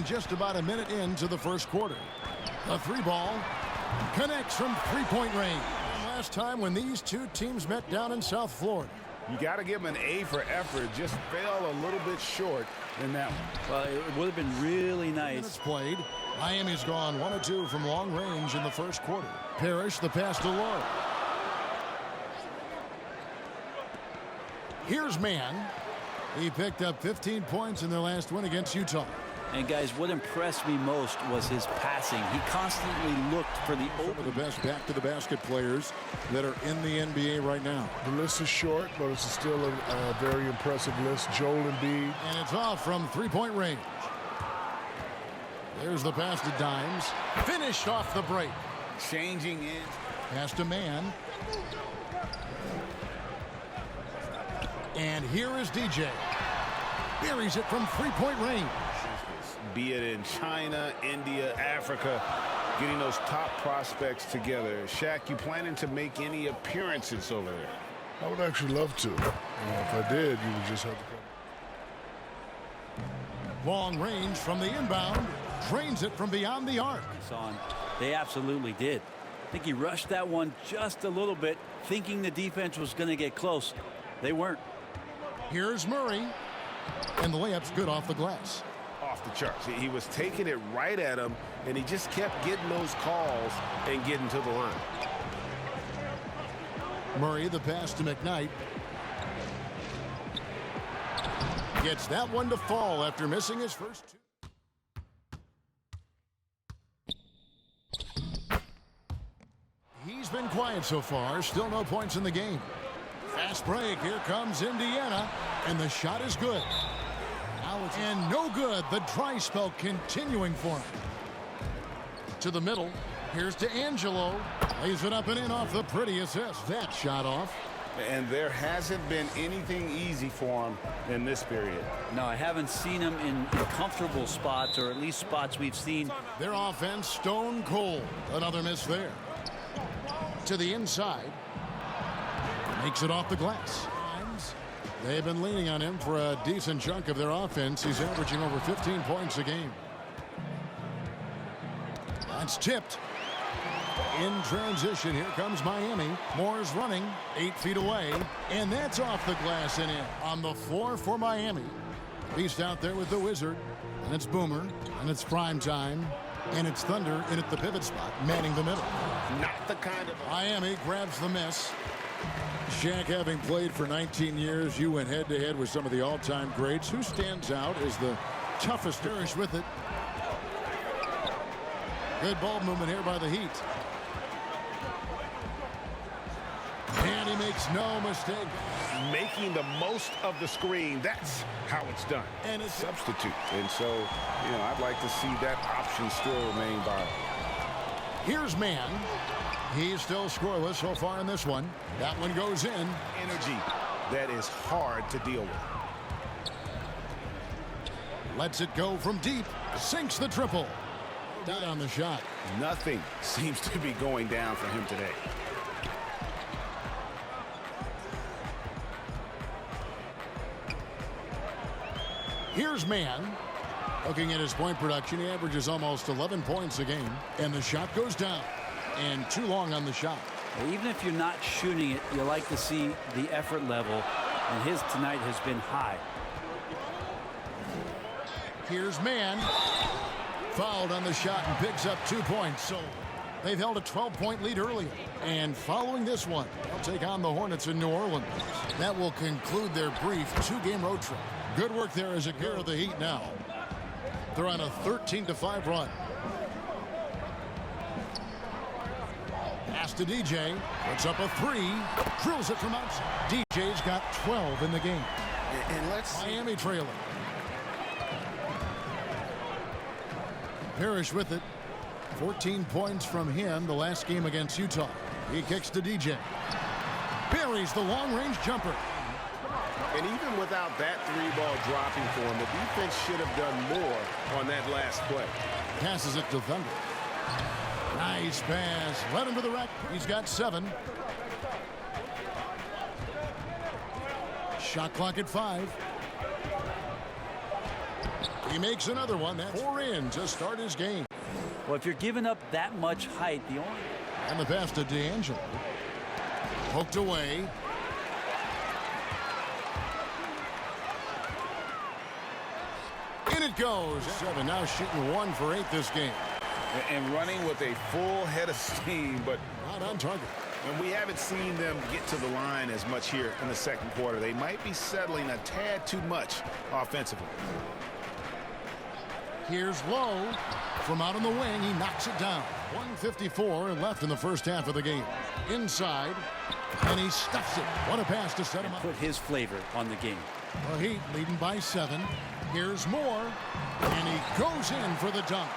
And just about a minute into the first quarter. The three ball connects from three-point range. Last time when these two teams met down in South Florida. You got to give him an A for effort. Just fell a little bit short in that one. Well, it would have been really nice. Minutes played. Miami's gone 1 of 2 from long range in the first quarter. Parrish the pass to Lowe. Here's Mann. He picked up 15 points in their last win against Utah. And guys, what impressed me most was his passing. He constantly looked for the open. Some of the best back-to-the-basket players that are in the NBA right now. The list is short, but it's still a very impressive list. Joel Embiid. And it's off from three-point range. There's the pass to Dimes. Finished off the break. Changing in. Pass to Mann. And here is DJ. Buries it from three-point range. Be it in China, India, Africa, getting those top prospects together. Shaq, you planning to make any appearances over there? I would actually love to. If I did, you would just have to come. Long range from the inbound. Drains it from beyond the arc. They absolutely did. I think he rushed that one just a little bit, thinking the defense was going to get close. They weren't. Here's Murray. And the layup's good off the glass. Off the charts. He was taking it right at him, and he just kept getting those calls and getting to the line. Murray, the pass to McKnight. Gets that one to fall after missing his first two. He's been quiet so far. Still no points in the game. Fast break. Here comes Indiana. And the shot is good. And no good. The dry spell continuing for him. To the middle. Here's to Angelo. Lays it up and in off the pretty assist. That shot off. And there hasn't been anything easy for him in this period. No, I haven't seen him in comfortable spots, or at least spots we've seen. Their offense stone cold. Another miss there. To the inside. Makes it off the glass. They've been leaning on him for a decent chunk of their offense. He's averaging over 15 points a game. That's tipped. In transition, here comes Miami. Moore's running 8 feet away. And that's off the glass and in. On the floor for Miami. Beast out there with the Wizard. And it's Boomer. And it's prime time. And it's Thunder in at the pivot spot, manning the middle. Not the kind of... Miami grabs the miss. Shaq, having played for 19 years, you went head-to-head with some of the all-time greats. Who stands out as the toughest? Parrish with it. Good ball movement here by the Heat. And he makes no mistake. Making the most of the screen. That's how it's done. And it's substitute. And so, I'd like to see that option still remain viable. Here's Mann. He's still scoreless so far in this one. That one goes in. Energy that is hard to deal with. Lets it go from deep. Sinks the triple. Down on the shot. Nothing seems to be going down for him today. Here's Mann. Looking at his point production, he averages almost 11 points a game. And the shot goes down. And too long on the shot. Even if you're not shooting it, you like to see the effort level, and his tonight has been high. Here's Mann. Fouled on the shot and picks up 2 points. So they've held a 12-point lead earlier. And following this one, they'll take on the Hornets in New Orleans. That will conclude their brief 2-game road trip. Good work there as a gear of the Heat now. They're on a 13-5 run. Pass to DJ. Puts up a 3. Drills it from outside. DJ's got 12 in the game. And let's Miami trailing. Parrish with it. 14 points from him the last game against Utah. He kicks to DJ. Buries the long-range jumper. And even without that 3-ball dropping for him, the defense should have done more on that last play. Passes it to Thunder. Nice pass. Led him to the rack. He's got 7. Shot clock at 5. He makes another one. That's 4 in to start his game. Well, if you're giving up that much height, the only... And the pass to D'Angelo. Poked away. In it goes. 7 now shooting 1 for 8 this game. And running with a full head of steam, but not on target. And we haven't seen them get to the line as much here in the second quarter. They might be settling a tad too much offensively. Here's Lowe from out on the wing. He knocks it down. 1:54 left in the first half of the game. Inside, and he stuffs it. What a pass to set him up. Put his flavor on the game. Well, Heat leading by 7. Here's Moore, and he goes in for the dunk.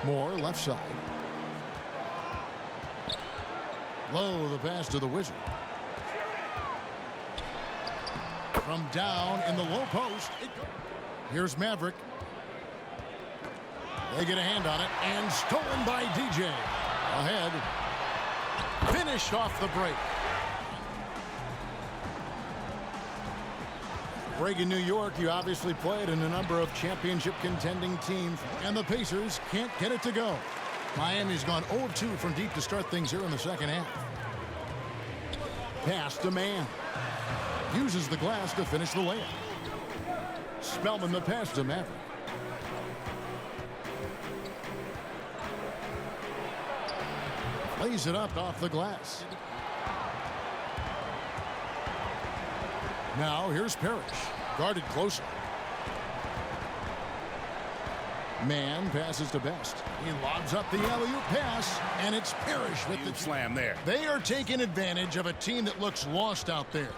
Moore left side. Lowe, the pass to the Wizard. From down in the low post. Here's Maverick. They get a hand on it, and stolen by DJ. Ahead. Finished off the break. Break in New York, you obviously played in a number of championship contending teams, and the Pacers can't get it to go. Miami's gone 0-2 from deep to start things here in the second half. Pass to Man. Uses the glass to finish the layup. Spellman the pass to Maverick. Lays it up off the glass. Now here's Parrish. Guarded closer. Man passes to Best. He lobs up the alley-oop pass, and it's Parrish with the slam there. They are taking advantage of a team that looks lost out there.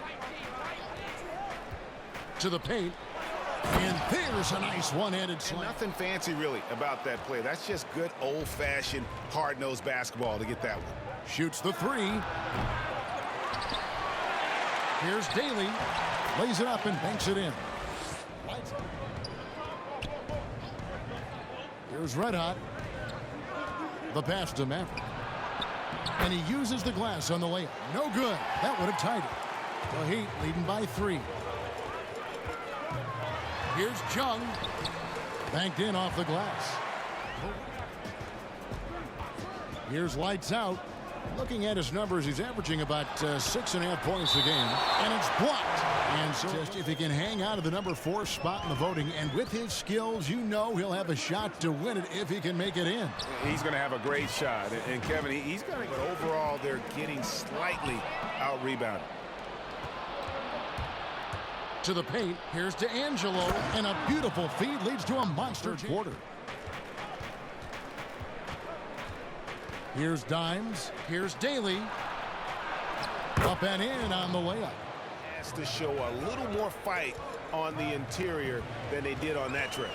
To the paint, and there's a nice one-handed slam. Nothing fancy really about that play. That's just good old-fashioned hard-nosed basketball to get that one. Shoots the 3. Here's Daly. Lays it up and banks it in. Here's Red Hot. The pass to Maverick. And he uses the glass on the layup. No good. That would have tied it. The Heat leading by 3. Here's Chung. Banked in off the glass. Here's Lights Out. Looking at his numbers, he's averaging about 6.5 points a game. And it's blocked. And so if he can hang out of the number 4 spot in the voting, and with his skills, you know he'll have a shot to win it if he can make it in. He's going to have a great shot. And Kevin, he's going to, but overall, they're getting slightly out-rebounded. To the paint, here's D'Angelo, and a beautiful feed leads to a monster quarter. Here's Dimes. Here's Daly. Up and in on the layup. Has to show a little more fight on the interior than they did on that trip.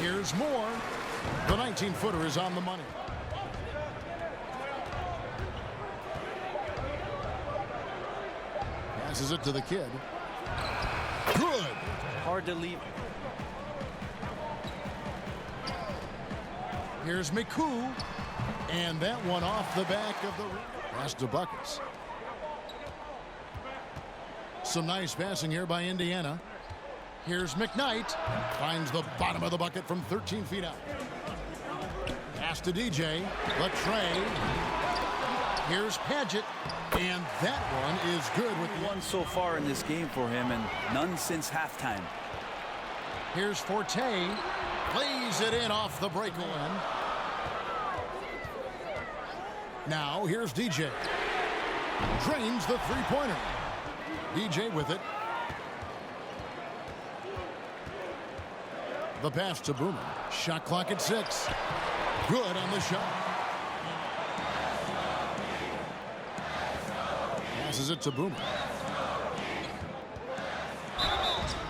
Here's Moore. The 19-footer is on the money. Passes it to the kid. Good. Hard to leave. Here's McCoo, and that one off the back of the pass to Buckets. Some nice passing here by Indiana. Here's McKnight, finds the bottom of the bucket from 13 feet out. Pass to DJ, Latre. Here's Padgett, and that one is good with One so far in this game for him, and none since halftime. Here's Forte. Lays it in off the breakaway. Now here's DJ. Drains the three-pointer. DJ with it. The pass to Boomer. Shot clock at 6. Good on the shot. Passes it to Boomer.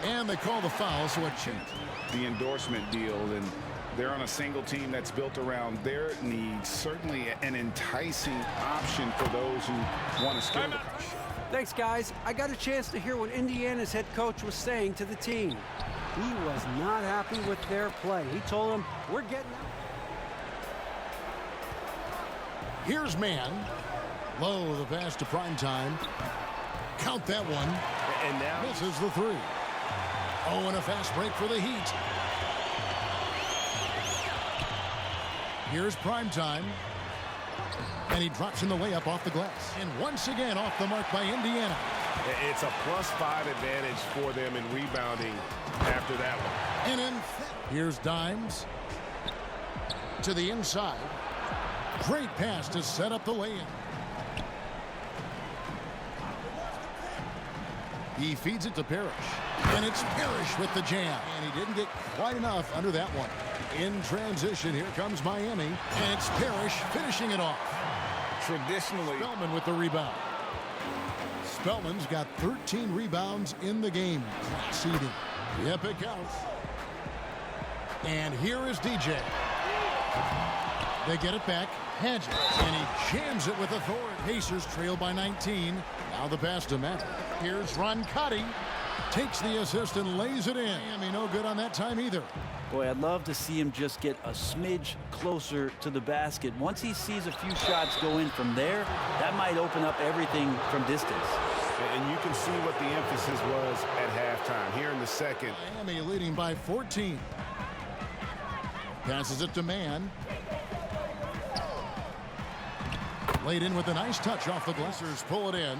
And they call the foul, so a chance. The endorsement deal, and they're on a single team that's built around their needs. Certainly an enticing option for those who want to skill the coach. Thanks, guys. I got a chance to hear what Indiana's head coach was saying to the team. He was not happy with their play. He told them, we're getting out. Here's Man. Low, the pass to Primetime. Count that one. And now misses the 3. Oh, and a fast break for the Heat. Here's prime time. And he drops in the layup off the glass. And once again off the mark by Indiana. It's a +5 advantage for them in rebounding after that one. And in here's Dimes to the inside. Great pass to set up the lay-in. He feeds it to Parrish. And it's Parrish with the jam. And he didn't get quite enough under that one. In transition, here comes Miami. And it's Parrish finishing it off. Traditionally, Spellman with the rebound. Spellman's got 13 rebounds in the game. Class eating. Yep, it counts. And here is DJ. They get it back. Hedges. And he jams it with authority. Pacers trail by 19. Now the pass to Matt. Here's Roncati. Takes the assist and lays it in. Miami no good on that time either. Boy, I'd love to see him just get a smidge closer to the basket. Once he sees a few shots go in from there, that might open up everything from distance. and you can see what the emphasis was at halftime. Here in the second, Miami leading by 14. Passes it to Mann. Laid in with a nice touch off the glassers. Pull it in.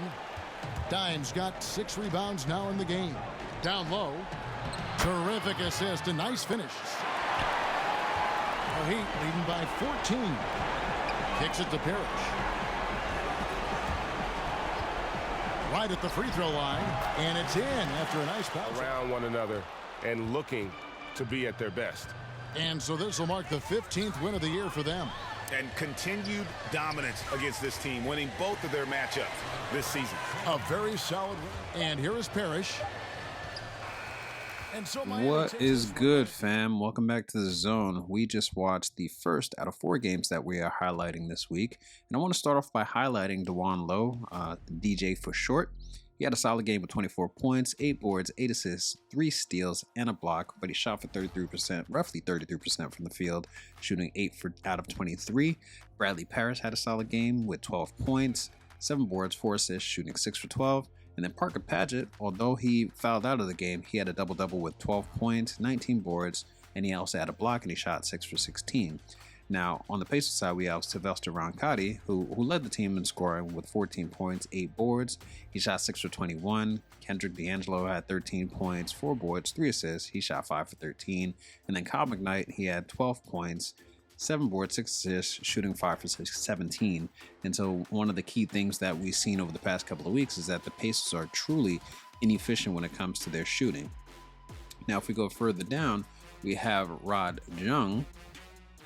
Dimes got 6 rebounds now in the game. Down low. Terrific assist. A nice finish. The Heat leading by 14. Kicks it to Parrish. Right at the free throw line. And it's in after a nice foul. around one another and looking to be at their best. And so this will mark the 15th win of the year for them. And continued dominance against this team, winning both of their matchups this season. A very solid win. And here is Parrish. And so What is good, fam? Welcome back to the Zone. We just watched the first out of 4 games that we are highlighting this week. And I want to start off by highlighting DeJuan Lowe, DJ for short. He had a solid game with 24 points, 8 boards, 8 assists, 3 steals, and a block, but he shot for 33%, roughly 33% from the field, shooting 8 out of 23. Bradley Parrish had a solid game with 12 points, 7 boards, 4 assists, shooting 6 for 12. And then Parker Padgett, although he fouled out of the game, he had a double-double with 12 points, 19 boards, and he also had a block, and he shot 6 for 16. Now, on the Pacers side, we have Sylvester Roncati, who led the team in scoring with 14 points, 8 boards. He shot 6 for 21. Kendrick D'Angelo had 13 points, 4 boards, 3 assists. He shot 5 for 13. And then Kyle McKnight, he had 12 points, 7 boards, 6 assists, shooting 5 for 17. And so one of the key things that we've seen over the past couple of weeks is that the Pacers are truly inefficient when it comes to their shooting. Now, if we go further down, we have Rod Jung,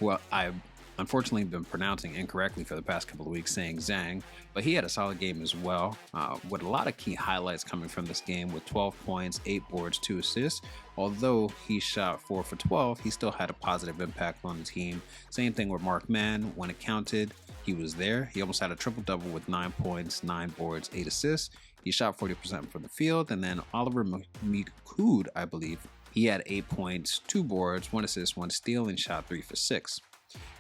who I've unfortunately been pronouncing incorrectly for the past couple of weeks, saying Zhang, but he had a solid game as well, with a lot of key highlights coming from this game with 12 points, 8 boards, 2 assists. Although he shot 4 for 12, he still had a positive impact on the team. Same thing with Mark Mann. When it counted, he was there. He almost had a triple-double with 9 points, 9 boards, 8 assists. He shot 40% from the field. And then Oliver Mikud, I believe, he had 8 points, 2 boards, 1 assist, 1 steal, and shot 3 for 6.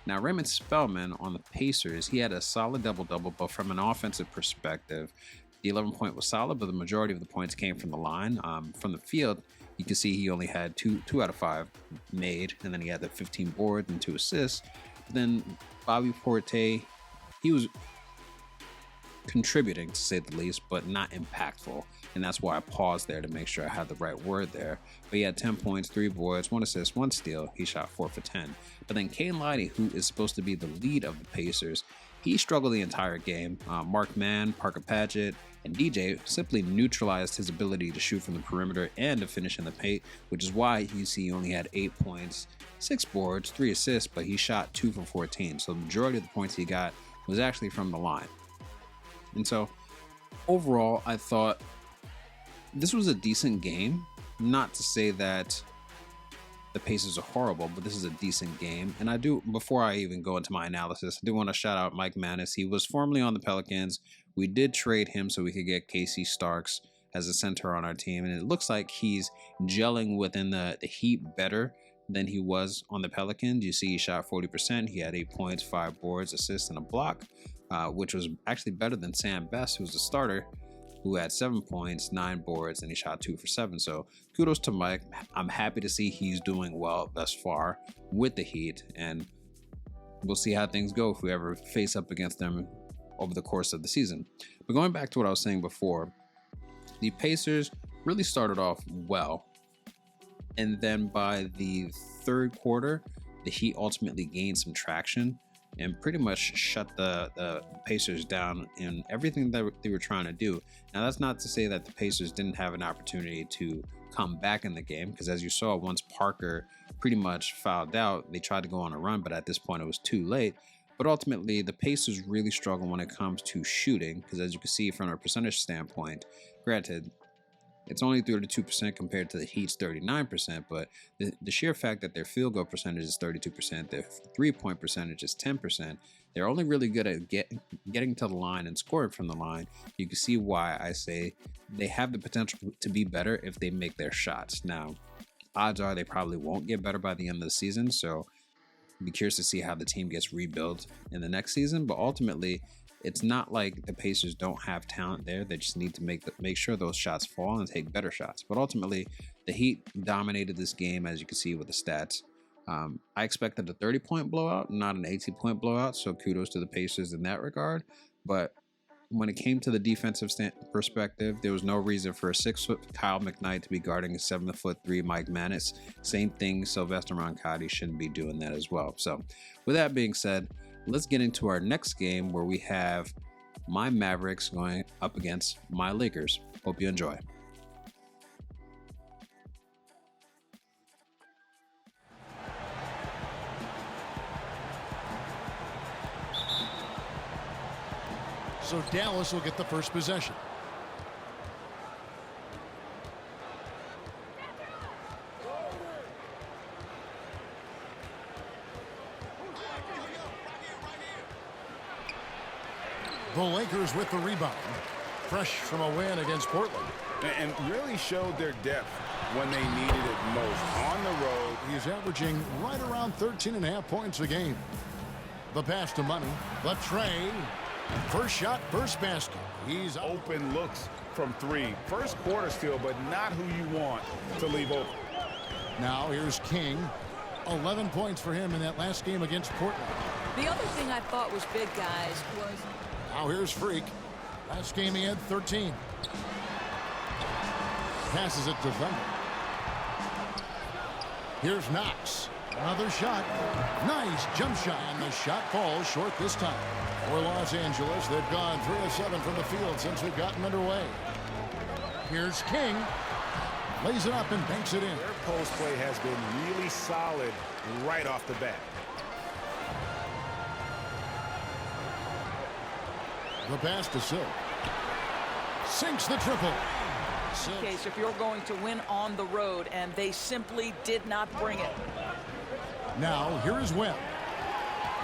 Now, Raymond Spellman on the Pacers, he had a solid double-double, but from an offensive perspective, the 11-point was solid, but the majority of the points came from the line. From the field, you can see he only had 2 out of 5 made, and then he had the 15 boards and 2 assists. But then Bobby Porte, he was contributing, to say the least, but not impactful. And that's why I paused there to make sure I had the right word there. But he had 10 points, 3 boards, 1 assist, 1 steal. He shot 4 for 10. But then Kane Lighty, who is supposed to be the lead of the Pacers, he struggled the entire game. Mark Mann, Parker Padgett, and DJ simply neutralized his ability to shoot from the perimeter and to finish in the paint, which is why you see he only had 8 points, 6 boards, 3 assists, but he shot 2 for 14. So the majority of the points he got was actually from the line. And so overall, I thought this was a decent game. Not to say that the Pacers are horrible, but this is a decent game. And I do, before I even go into my analysis, I do want to shout out Mike Manis. He was formerly on the Pelicans. We did trade him so we could get Casey Starks as a center on our team. And it looks like he's gelling within the Heat better than he was on the Pelicans. You see he shot 40%. He had 8 points, 5 boards, assists, and a block, which was actually better than Sam Best, who's the starter, who had 7 points, 9 boards, and he shot 2 for 7. So kudos to Mike. I'm happy to see he's doing well thus far with the Heat, and we'll see how things go if we ever face up against them over the course of the season. But going back to what I was saying before, the Pacers really started off well, and then by the third quarter, the Heat ultimately gained some traction and pretty much shut the Pacers down in everything that they were trying to do. Now, that's not to say that the Pacers didn't have an opportunity to come back in the game, because as you saw, once Parker pretty much fouled out, they tried to go on a run, but at this point it was too late. But ultimately, the Pacers really struggle when it comes to shooting, because as you can see from a percentage standpoint, granted, it's only 32% compared to the Heat's 39%, but the sheer fact that their field goal percentage is 32%, their three-point percentage is 10%, they're only really good at getting to the line and scoring from the line. You can see why I say they have the potential to be better if they make their shots. Now, odds are they probably won't get better by the end of the season, so be curious to see how the team gets rebuilt in the next season. But ultimately, it's not like the Pacers don't have talent there. They just need to make sure those shots fall and take better shots. But ultimately, the Heat dominated this game, as you can see with the stats. I expected a 30-point blowout, not an 18-point blowout, so kudos to the Pacers in that regard. But when it came to the defensive perspective, there was no reason for a 6-foot Kyle McKnight to be guarding a 7'3" Mike Manis. Same thing, Sylvester Roncati shouldn't be doing that as well. So with that being said, let's get into our next game, where we have my Mavericks going up against my Lakers. Hope you enjoy. So Dallas will get the first possession. The Lakers with the rebound. Fresh from a win against Portland. And really showed their depth when they needed it most. On the road, He's averaging right around 13.5 points a game. The pass to Money. The tray. First shot, first basket. He's open looks from three. First quarter still, but not who you want to leave open. Now here's King. 11 points for him in that last game against Portland. The other thing I thought was big, guys, was... Now here's Freak. Last game he had 13. Passes it to Thunder. Here's Knox. Another shot. Nice jump shot. And the shot falls short this time. For Los Angeles, they've gone 3 of 7 from the field since we've gotten underway. Here's King. Lays it up and banks it in. Their post play has been really solid right off the bat. The pass to Silk. Sinks the triple. In case if you're going to win on the road, and they simply did not bring it. Now, here is Webb.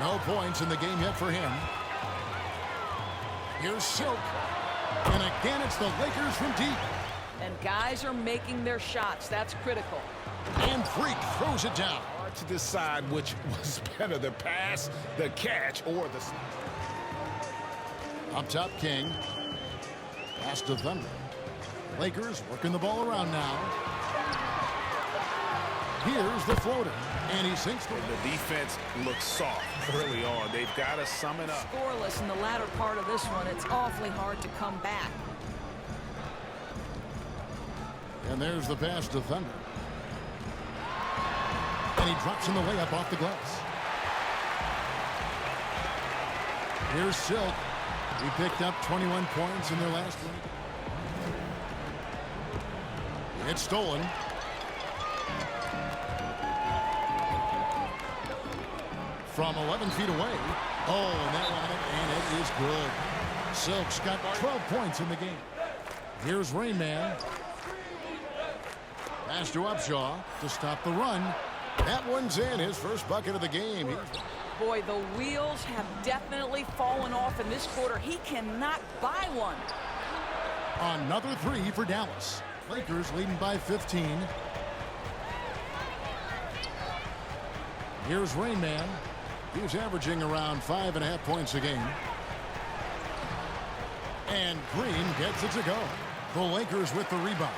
No points in the game yet for him. Here's Silk. And again, it's the Lakers from deep. And guys are making their shots. That's critical. And Freak throws it down. Hard to decide which was better, the pass, the catch, or the... Up top, King. Pass to Thunder. Lakers working the ball around now. Here's the floater. And he sinks the... The defense looks soft early on. They've got to sum it up. Scoreless in the latter part of this one. It's awfully hard to come back. And there's the pass to Thunder. And he drops in the layup off the glass. Here's Silk. He picked up 21 points in their last one. It's stolen. From 11 feet away. Oh, and that one, and it is good. Silk's got 12 points in the game. Here's Rayman. Pass to Upshaw to stop the run. That one's in, his first bucket of the game. Boy, the wheels have definitely fallen off in this quarter. He cannot buy one. Another three for Dallas. Lakers leading by 15. Here's Rayman. He's averaging around 5.5 points a game. And Green gets it to go. The Lakers with the rebound.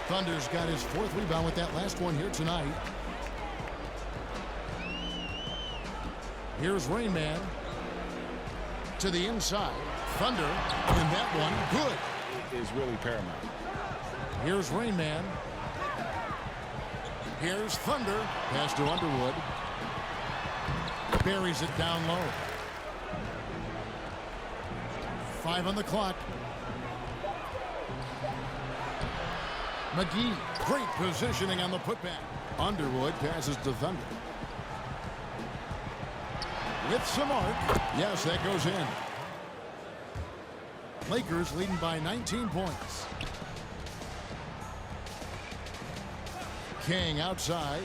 Thunder's got his 4th rebound with that last one here tonight. Here's Rain Man. To the inside. Thunder. And that one good. It is really paramount. Here's Rain Man. Here's Thunder. Pass to Underwood. Buries it down low. 5 on the clock. McGee, great positioning on the putback. Underwood passes to Thunder. With some arc. Yes, that goes in. Lakers leading by 19 points. King outside.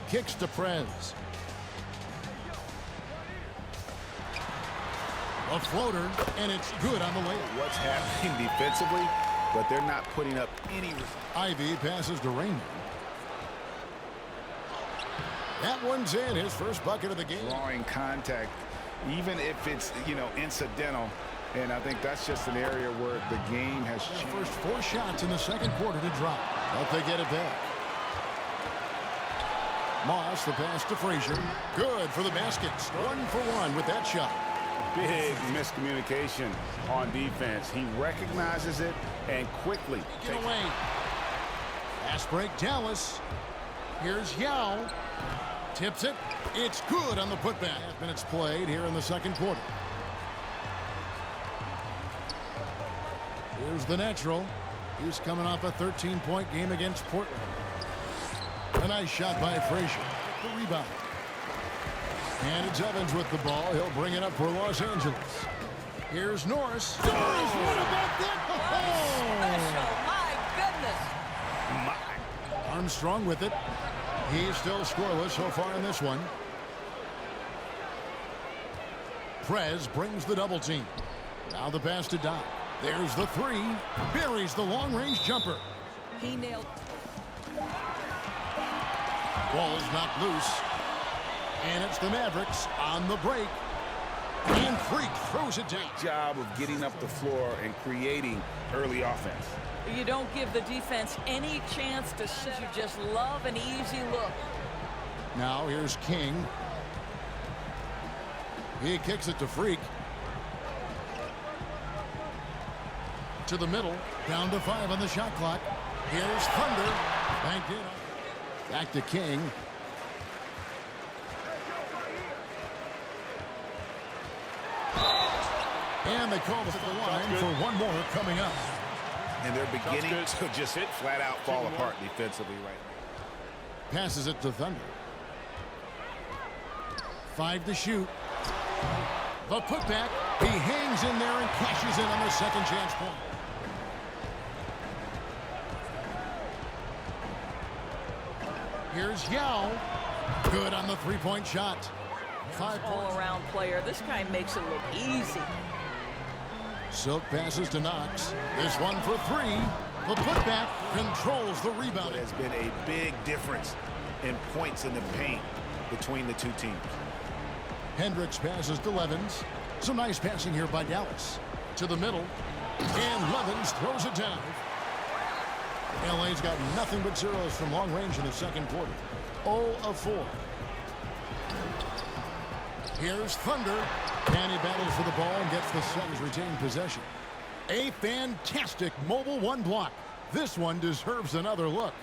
Kicks to Prez. A floater, and it's good on the way. What's happening defensively, but they're not putting up any. Ivy passes to Raymond. That one's in, his first bucket of the game. Drawing contact, even if it's, incidental. And I think that's just an area where the game has changed. First 4 shots in the second quarter to drop. But they get it back. Moss, the pass to Frazier. Good for the baskets. 1 for 1 with that shot. Big miscommunication on defense. He recognizes it and quickly Get away. Fast break, Dallas. Here's Yao. Tips it. It's good on the putback. 8 minutes played here in the second quarter. Here's the natural. He's coming off a 13-point game against Portland. A nice shot by Frazier. The rebound. And it's Evans with the ball. He'll bring it up for Los Angeles. Here's Norris. What about that? Special. My goodness. Armstrong with it. He's still scoreless so far in this one. Prez brings the double team. Now the pass to Doc. There's the 3. Buries the long-range jumper. He nailed. Ball is knocked loose. And it's the Mavericks on the break. And Freak throws it down. Job of getting up the floor and creating early offense. You don't give the defense any chance to sit. You just love an easy look. Now here's King. He kicks it to Freak. To the middle. Down to 5 on the shot clock. Here's Thunder. Banked in. Back to King. And they call the line for one more coming up. And they're beginning to just flat out fall apart defensively right now. Passes it to Thunder. 5 to shoot. The putback. He hangs in there and cashes in on the second chance point. Here's Yao. Good on the 3-point shot. 5 All-around player. This guy makes it look easy. Silk passes to Knox. This one for 3. The putback controls the rebound. Has been a big difference in points in the paint between the two teams. Hendricks passes to Levens. Some nice passing here by Dallas. To the middle. And Levens throws it down. LA's got nothing but zeros from long range in the second quarter. 0 of 4. Here's Thunder. And he battles for the ball and gets the Suns retained possession. A fantastic mobile 1 block. This one deserves another look.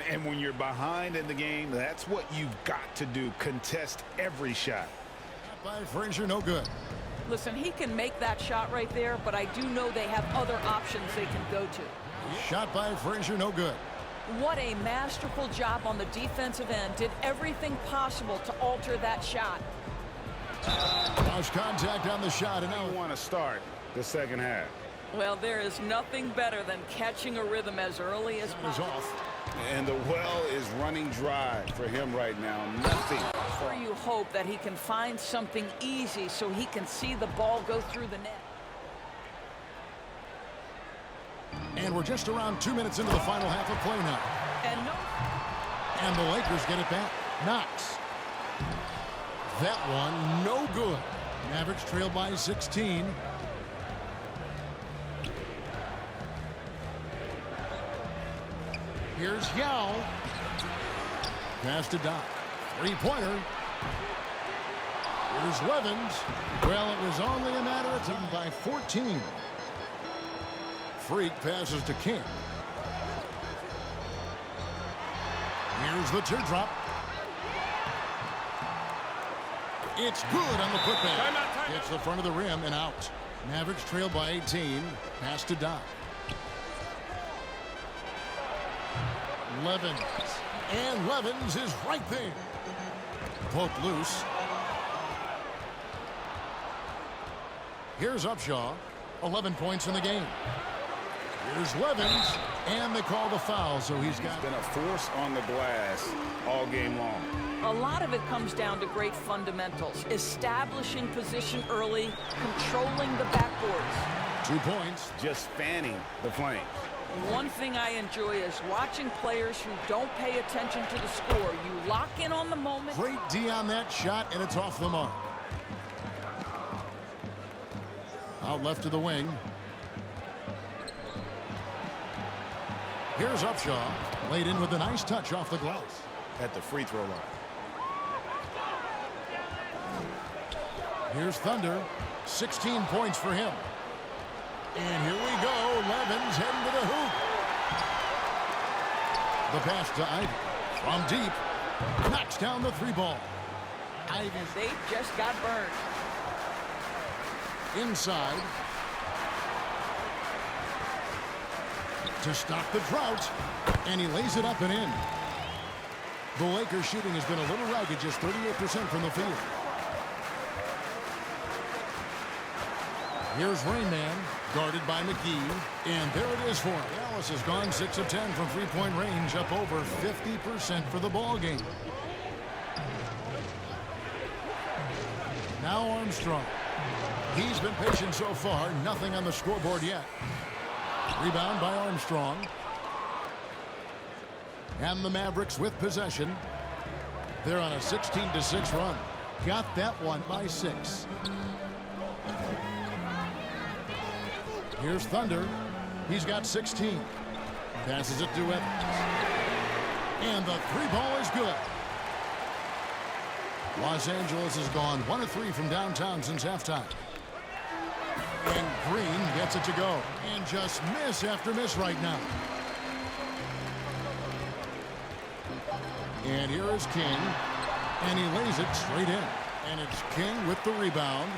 And when you're behind in the game, that's what you've got to do. Contest every shot. By Frazier, no good. Listen, he can make that shot right there, but I do know they have other options they can go to. Shot by Frazier, no good. What a masterful job on the defensive end. Did everything possible to alter that shot. Lost contact on the shot, and now You want to start the second half. Well, there is nothing better than catching a rhythm as early as is possible. off. And the well is running dry for him right now. Nothing. Sure, you hope that he can find something easy so he can see the ball go through the net. And we're just around 2 minutes into the final half of play now. And the Lakers get it back. Knox. That one, no good. Mavericks trail by 16. Here's Yao. Pass to Doc. Three-pointer. Here's Levens. Well, it was only a matter of time by 14. Freak passes to King. Here's the teardrop. It's good on the putback. It's the front of the rim and out. Mavericks trail by 18. Pass to Doc. Levens. And Levens is right there. Poke loose. Here's Upshaw. 11 points in the game. Here's Levens. And they call the foul, so he's been a force on the glass all game long. A lot of it comes down to great fundamentals. Establishing position early, controlling the backboards. 2 points. Just fanning the flames. One thing I enjoy is watching players who don't pay attention to the score. You lock in on the moment. Great D on that shot, and it's off the mark. Out left to the wing. Here's Upshaw. Laid in with a nice touch off the glass. At the free throw line. Here's Thunder. 16 points for him. And here we go. Levens heading to the hoop. The pass to Ivy. From deep. Knocks down the three ball. Ivy. They just got burned. Inside. To stop the drought. And he lays it up and in. The Lakers shooting has been a little ragged, just 38% from the field. Here's Rainman, guarded by McGee, and there it is for him. Dallas has gone 6 of 10 from three-point range, up over 50% for the ball game. Now Armstrong. He's been patient so far, nothing on the scoreboard yet. Rebound by Armstrong. And the Mavericks with possession. They're on a 16-6 run. Got that one by 6. Here's Thunder. He's got 16. Passes it to Evans. And the three ball is good. Los Angeles has gone 1 of 3 from downtown since halftime. And Green gets it to go. And just miss after miss right now. And here is King. And he lays it straight in. And it's King with the rebound.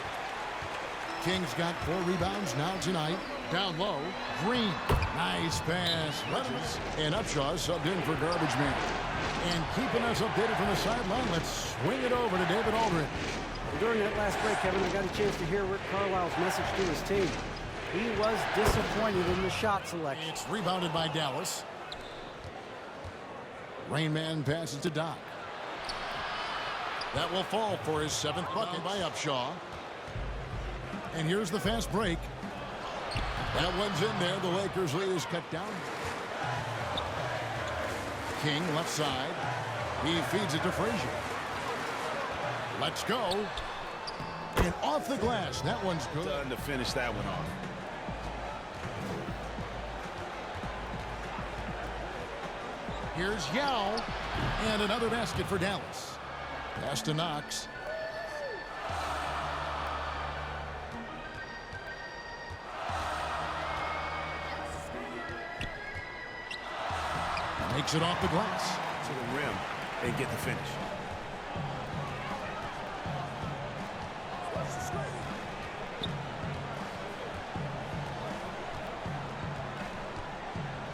King's got 4 rebounds now tonight. Down low. Green. Nice pass. Levens. And Upshaw subbed in for Garbage Man. And keeping us updated from the sideline, let's swing it over to David Aldridge. During that last break, Kevin, I got a chance to hear Rick Carlisle's message to his team. He was disappointed in the shot selection. It's rebounded by Dallas. Rainman passes to Doc. That will fall for his 7th bucket by Upshaw. And here's the fast break. That one's in there. The Lakers lead is cut down. King left side. He feeds it to Frazier. Let's go. And off the glass. That one's good. Done to finish that one off. Here's Yao. And another basket for Dallas. Pass to Knox. Makes it off the glass. To the rim and get the finish.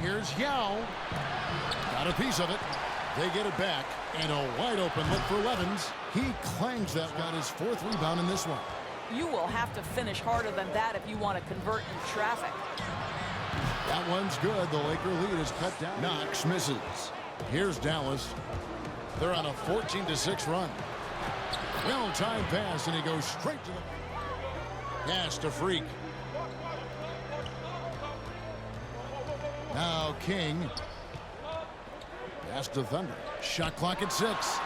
Here's Yao. Got a piece of it. They get it back. And a wide open look for Levens. He clangs that. Got his 4th rebound in this one. You will have to finish harder than that if you want to convert in traffic. That one's good. The Laker lead is cut down. Knox misses. Here's Dallas. They're on a 14-6 run. Well-timed pass, and he goes straight to the pass to Freak. Now King. Pass to Thunder. Shot clock at 6.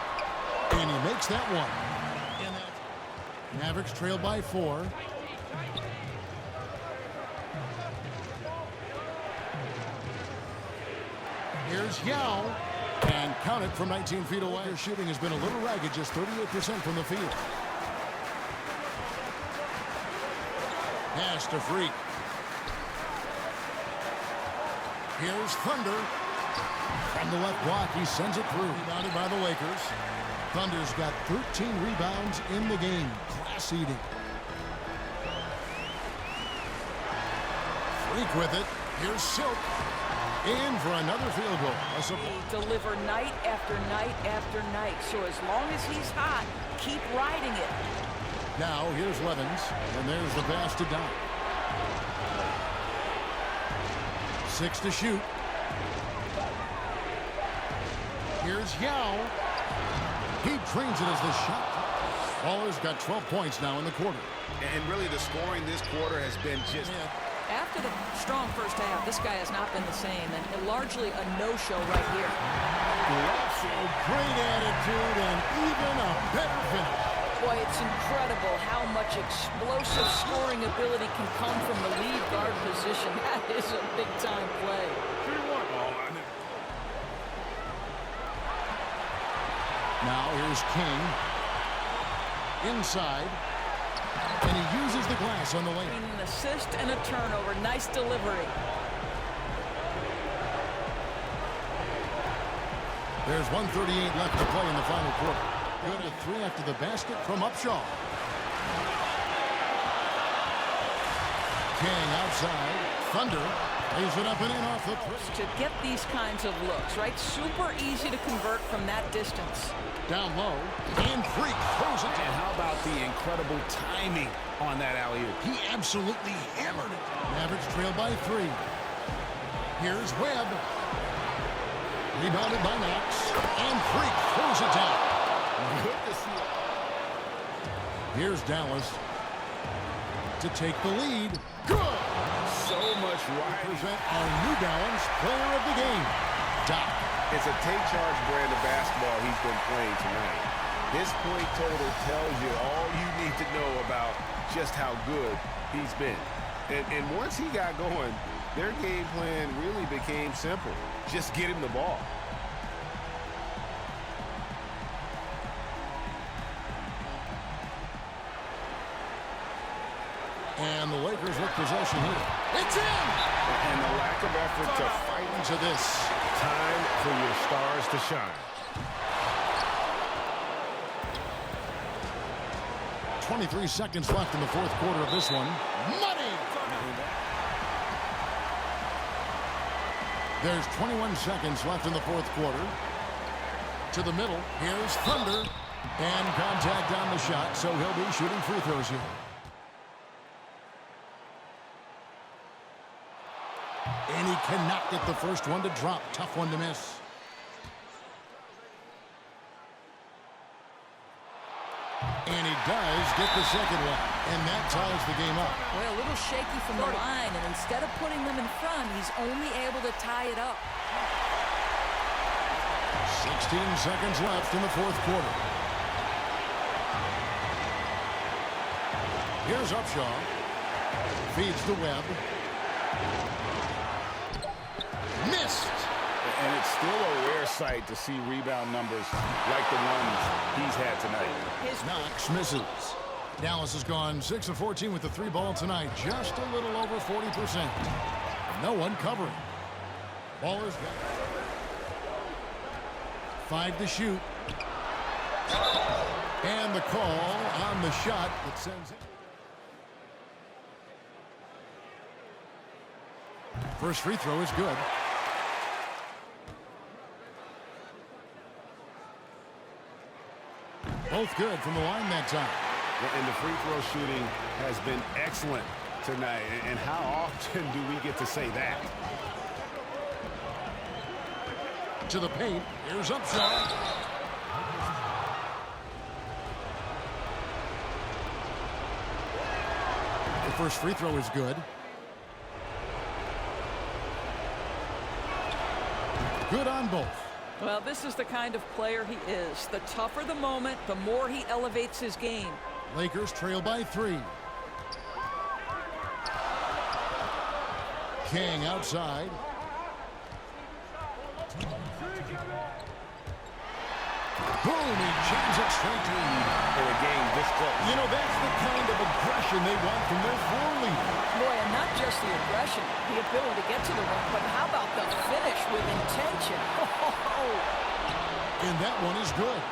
And he makes that one. And that Mavericks trail by 4. Here's Yao. And count it from 19 feet away. Their shooting has been a little ragged, just 38% from the field. Pass to Freak. Here's Thunder. From the left block, he sends it through. Rebounded by the Lakers. Thunder's got 13 rebounds in the game. Class eating. Freak with it. Here's Silk. In for another field goal. Deliver night after night after night. So as long as he's hot, keep riding it. Now here's Levens. And there's the pass to Doc. 6 to shoot. Here's Yao. He trains it as the shot. Baller's got 12 points now in the quarter. And really the scoring this quarter has been just... After the strong first half, this guy has not been the same, and largely a no-show right here. So great attitude and even a better finish. Boy, it's incredible how much explosive scoring ability can come from the lead guard position. That is a big-time play. Now here's King. Inside. And he uses the glass on the lane. An assist and a turnover. Nice delivery. There's 1:38 left to play in the final quarter. Good at 3 after the basket from Upshaw. King outside. Thunder lays it up and in off the twist. To get these kinds of looks, right? Super easy to convert from that distance. Down low, and Freak throws it. And how about the incredible timing on that alley-oop? He absolutely hammered it. Mavericks trail by 3. Here's Webb. Rebounded by Knox, and Freak throws it down. Good to see it. Here's Dallas to take the lead. Good. So much right. Present our New Balance player of the game, Doc. It's a take-charge brand of basketball he's been playing tonight. His point total tells you all you need to know about just how good he's been. And once he got going, their game plan really became simple. Just get him the ball. And the Lakers with possession here. It's in! And the lack of effort to fight into this. Time for your stars to shine. 23 seconds left in the fourth quarter of this one. Money! There's 21 seconds left in the fourth quarter. To the middle. Here's Thunder. And contact on the shot, so he'll be shooting free throws here. And he cannot get the first one to drop. Tough one to miss. And he does get the second one. And that ties the game up. Well, a little shaky from the line, and instead of putting them in front, he's only able to tie it up. 16 seconds left in the fourth quarter. Here's Upshaw. Feeds to Webb. Missed. And it's still a rare sight to see rebound numbers like the ones he's had tonight. Knox misses. Dallas has gone 6 of 14 with the 3 ball tonight. Just a little over 40%. No one covering. Baller's got 5 to shoot. And the call on the shot that sends it. First free throw is good. Both good from the line that time. And the free throw shooting has been excellent tonight. And how often do we get to say that? To the paint. Here's Upshaw. The first free throw is good. Good on both. Well, this is the kind of player he is. The tougher the moment, the more he elevates his game. Lakers trail by 3. King outside. Boom, he jams it straight to him. In a game this close. You know, that's the kind of aggression they want from their floor leader. Boy, and not just the aggression, the ability to get to the rim, but how about the finish with intention? And that one is good.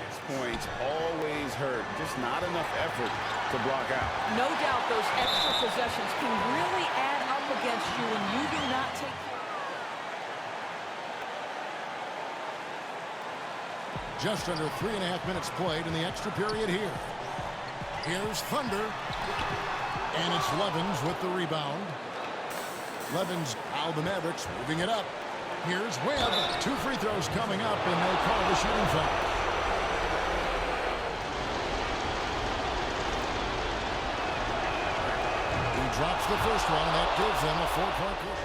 His points always hurt. Just not enough effort to block out. No doubt those extra possessions can really add up against you when you do not take care. Just under 3.5 minutes played in the extra period here. Here's Thunder. And it's Levens with the rebound. Levens out the Mavericks, moving it up. Here's Webb. 2 free throws coming up, and they call the shooting foul. He drops the first one, and that gives them a 4-point lead.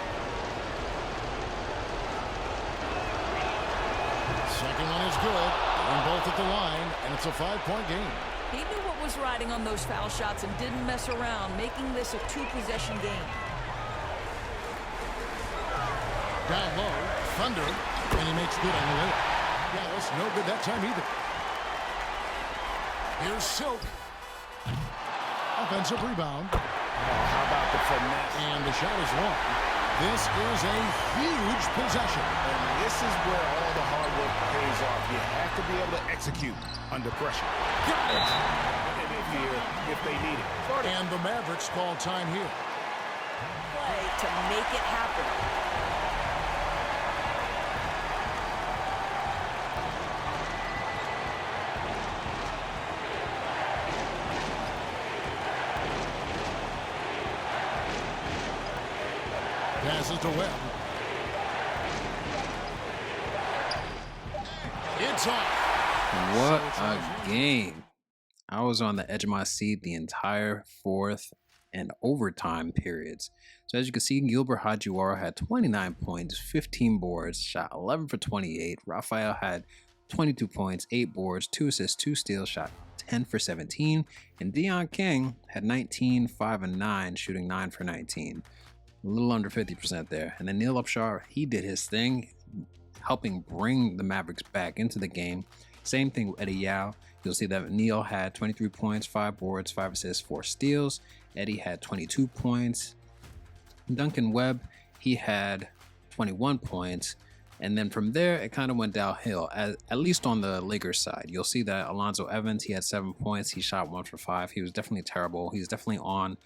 Second one is good. And both at the line, and it's a 5-point game. He knew what was riding on those foul shots and didn't mess around, making this a 2-possession game. Down low, Thunder, and he makes good on the layup. Yeah, that's no good that time either. Here's Silk. Offensive rebound. Oh, how about the finesse? And the shot is long. This is a huge possession. And this is where all the hard work pays off. You have to be able to execute under pressure. Got it. And if they need it. And the Mavericks call time here. Play to make it happen. Passes to Webb. It's off. What a game. I was on the edge of my seat the entire fourth and overtime periods. So as you can see, Gilbert Hajiwara had 29 points, 15 boards, shot 11 for 28. Raphael had 22 points, 8 boards, 2 assists, 2 steals, shot 10 for 17. And Deion King had 19, 5, and 9, shooting 9 for 19. A little under 50% there. And then Neil Upshaw, he did his thing, helping bring the Mavericks back into the game. Same thing with Eddie Yao. You'll see that Neil had 23 points, 5 boards, 5 assists, 4 steals. Eddie had 22 points. Duncan Webb, he had 21 points. And then from there, it kind of went downhill, at least on the Lakers side. You'll see that Alonzo Evans, he had 7 points. He shot 1 for 5. He was definitely terrible. He's definitely on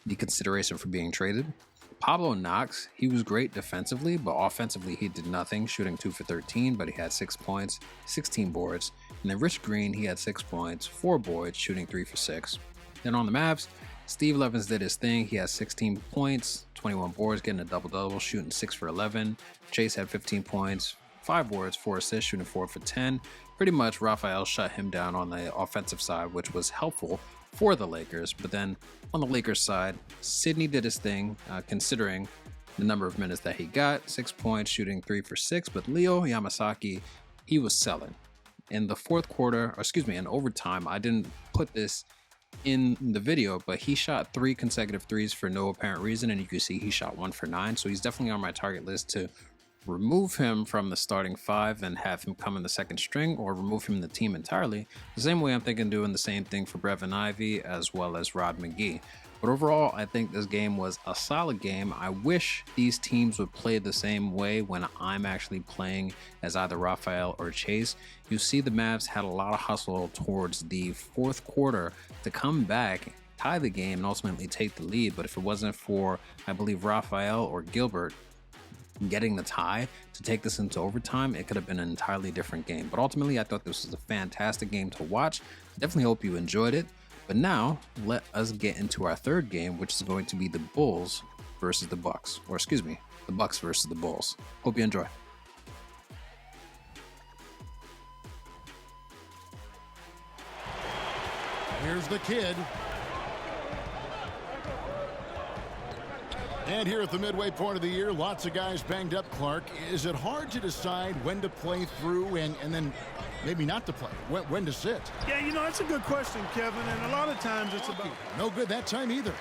the consideration for being traded. Pablo Knox, he was great defensively, but offensively he did nothing, shooting 2 for 13, but he had 6 points, 16 boards. And then Rich Green, he had 6 points, 4 boards, shooting 3 for 6. Then on the Mavs, Steve Levens did his thing. He had 16 points, 21 boards, getting a double-double, shooting 6 for 11. Chase had 15 points, 5 boards, 4 assists, shooting 4 for 10. Pretty much Raphael shut him down on the offensive side, which was helpful for the Lakers. But then on the Lakers side, Sidney did his thing, considering the number of minutes that he got. 6 points, shooting 3 for 6. But Leo Yamasaki, he was selling. In the fourth quarter, or excuse me, in overtime, I didn't put this in the video, but he shot 3 consecutive threes for no apparent reason. And you can see he shot 1 for 9. So he's definitely on my target list to remove him from the starting 5 and have him come in the second string, or remove him in the team entirely. The same way I'm thinking doing the same thing for Brevin Ivy as well as Rod McGee. But overall, I think this game was a solid game. I wish these teams would play the same way when I'm actually playing as either Raphael or Chase. You see the Mavs had a lot of hustle towards the fourth quarter to come back, tie the game, and ultimately take the lead. But if it wasn't for, I believe, Raphael or Gilbert getting the tie to take this into overtime, it could have been an entirely different game. But ultimately, I thought this was a fantastic game to watch. Definitely hope you enjoyed it. But now, let us get into our third game, which is going to be the Bulls versus the Bucks. Or excuse me, the Bucks versus the Bulls. Hope you enjoy. Here's the kid. And here at the midway point of the year, lots of guys banged up, Clark. Is it hard to decide when to play through and then maybe not to play? When to sit? Yeah, you know, that's a good question, Kevin. And a lot of times it's about... No good that time either.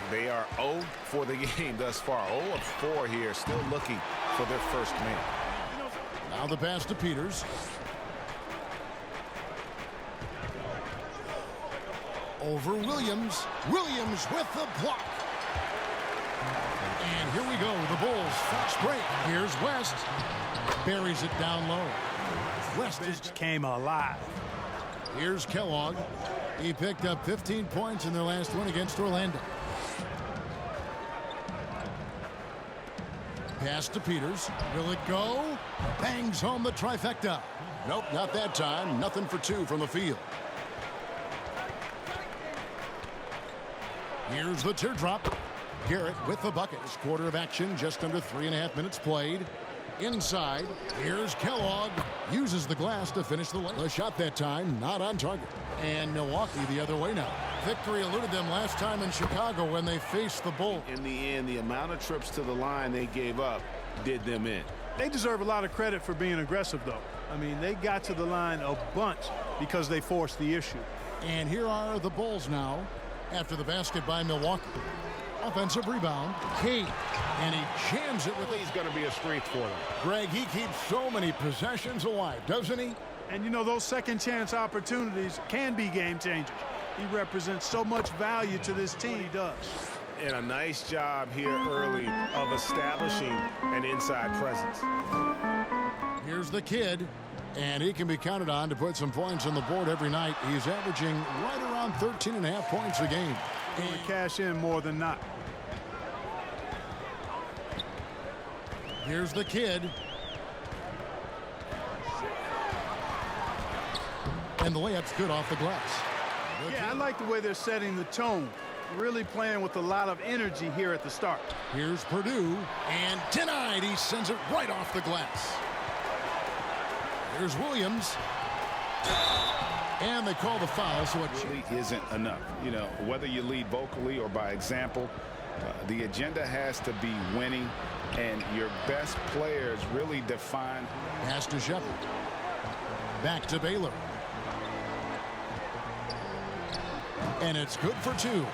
They are 0 for the game thus far. 0 of 4 here, still looking for their first man. Now the pass to Peters. Over Williams. Williams with the block. And here we go. The Bulls fast break. Here's West. Buries it down low. West came alive. Here's Kellogg. He picked up 15 points in their last win against Orlando. Pass to Peters. Will it go? Bangs home the trifecta. Nope, not that time. Nothing for two from the field. Here's the teardrop. Garrett with the bucket. This quarter of action, just under 3.5 minutes played. Inside, here's Kellogg. Uses the glass to finish the layup. The shot that time, not on target. And Milwaukee the other way now. Victory eluded them last time in Chicago when they faced the Bulls. In the end, the amount of trips to the line they gave up did them in. They deserve a lot of credit for being aggressive, though. I mean, they got to the line a bunch because they forced the issue. And here are the Bulls now after the basket by Milwaukee. Offensive rebound, Kate, and he jams it with. He's going to be a strength for them. Greg, he keeps so many possessions alive, doesn't he? And, you know, those second-chance opportunities can be game changers. He represents so much value to this team. He does. And a nice job here early of establishing an inside presence. Here's the kid, and he can be counted on to put some points on the board every night. He's averaging right around 13.5 points a game. Going to cash in more than not. Here's the kid. And the layup's good off the glass. Yeah, I like the way they're setting the tone. Really playing with a lot of energy here at the start. Here's Purdue, and denied. He sends it right off the glass. Here's Williams. And they call the foul, so it really isn't enough. You know, whether you lead vocally or by example, the agenda has to be winning, and your best players really define. Pass to Shepard. Back to Baylor. And it's good for two.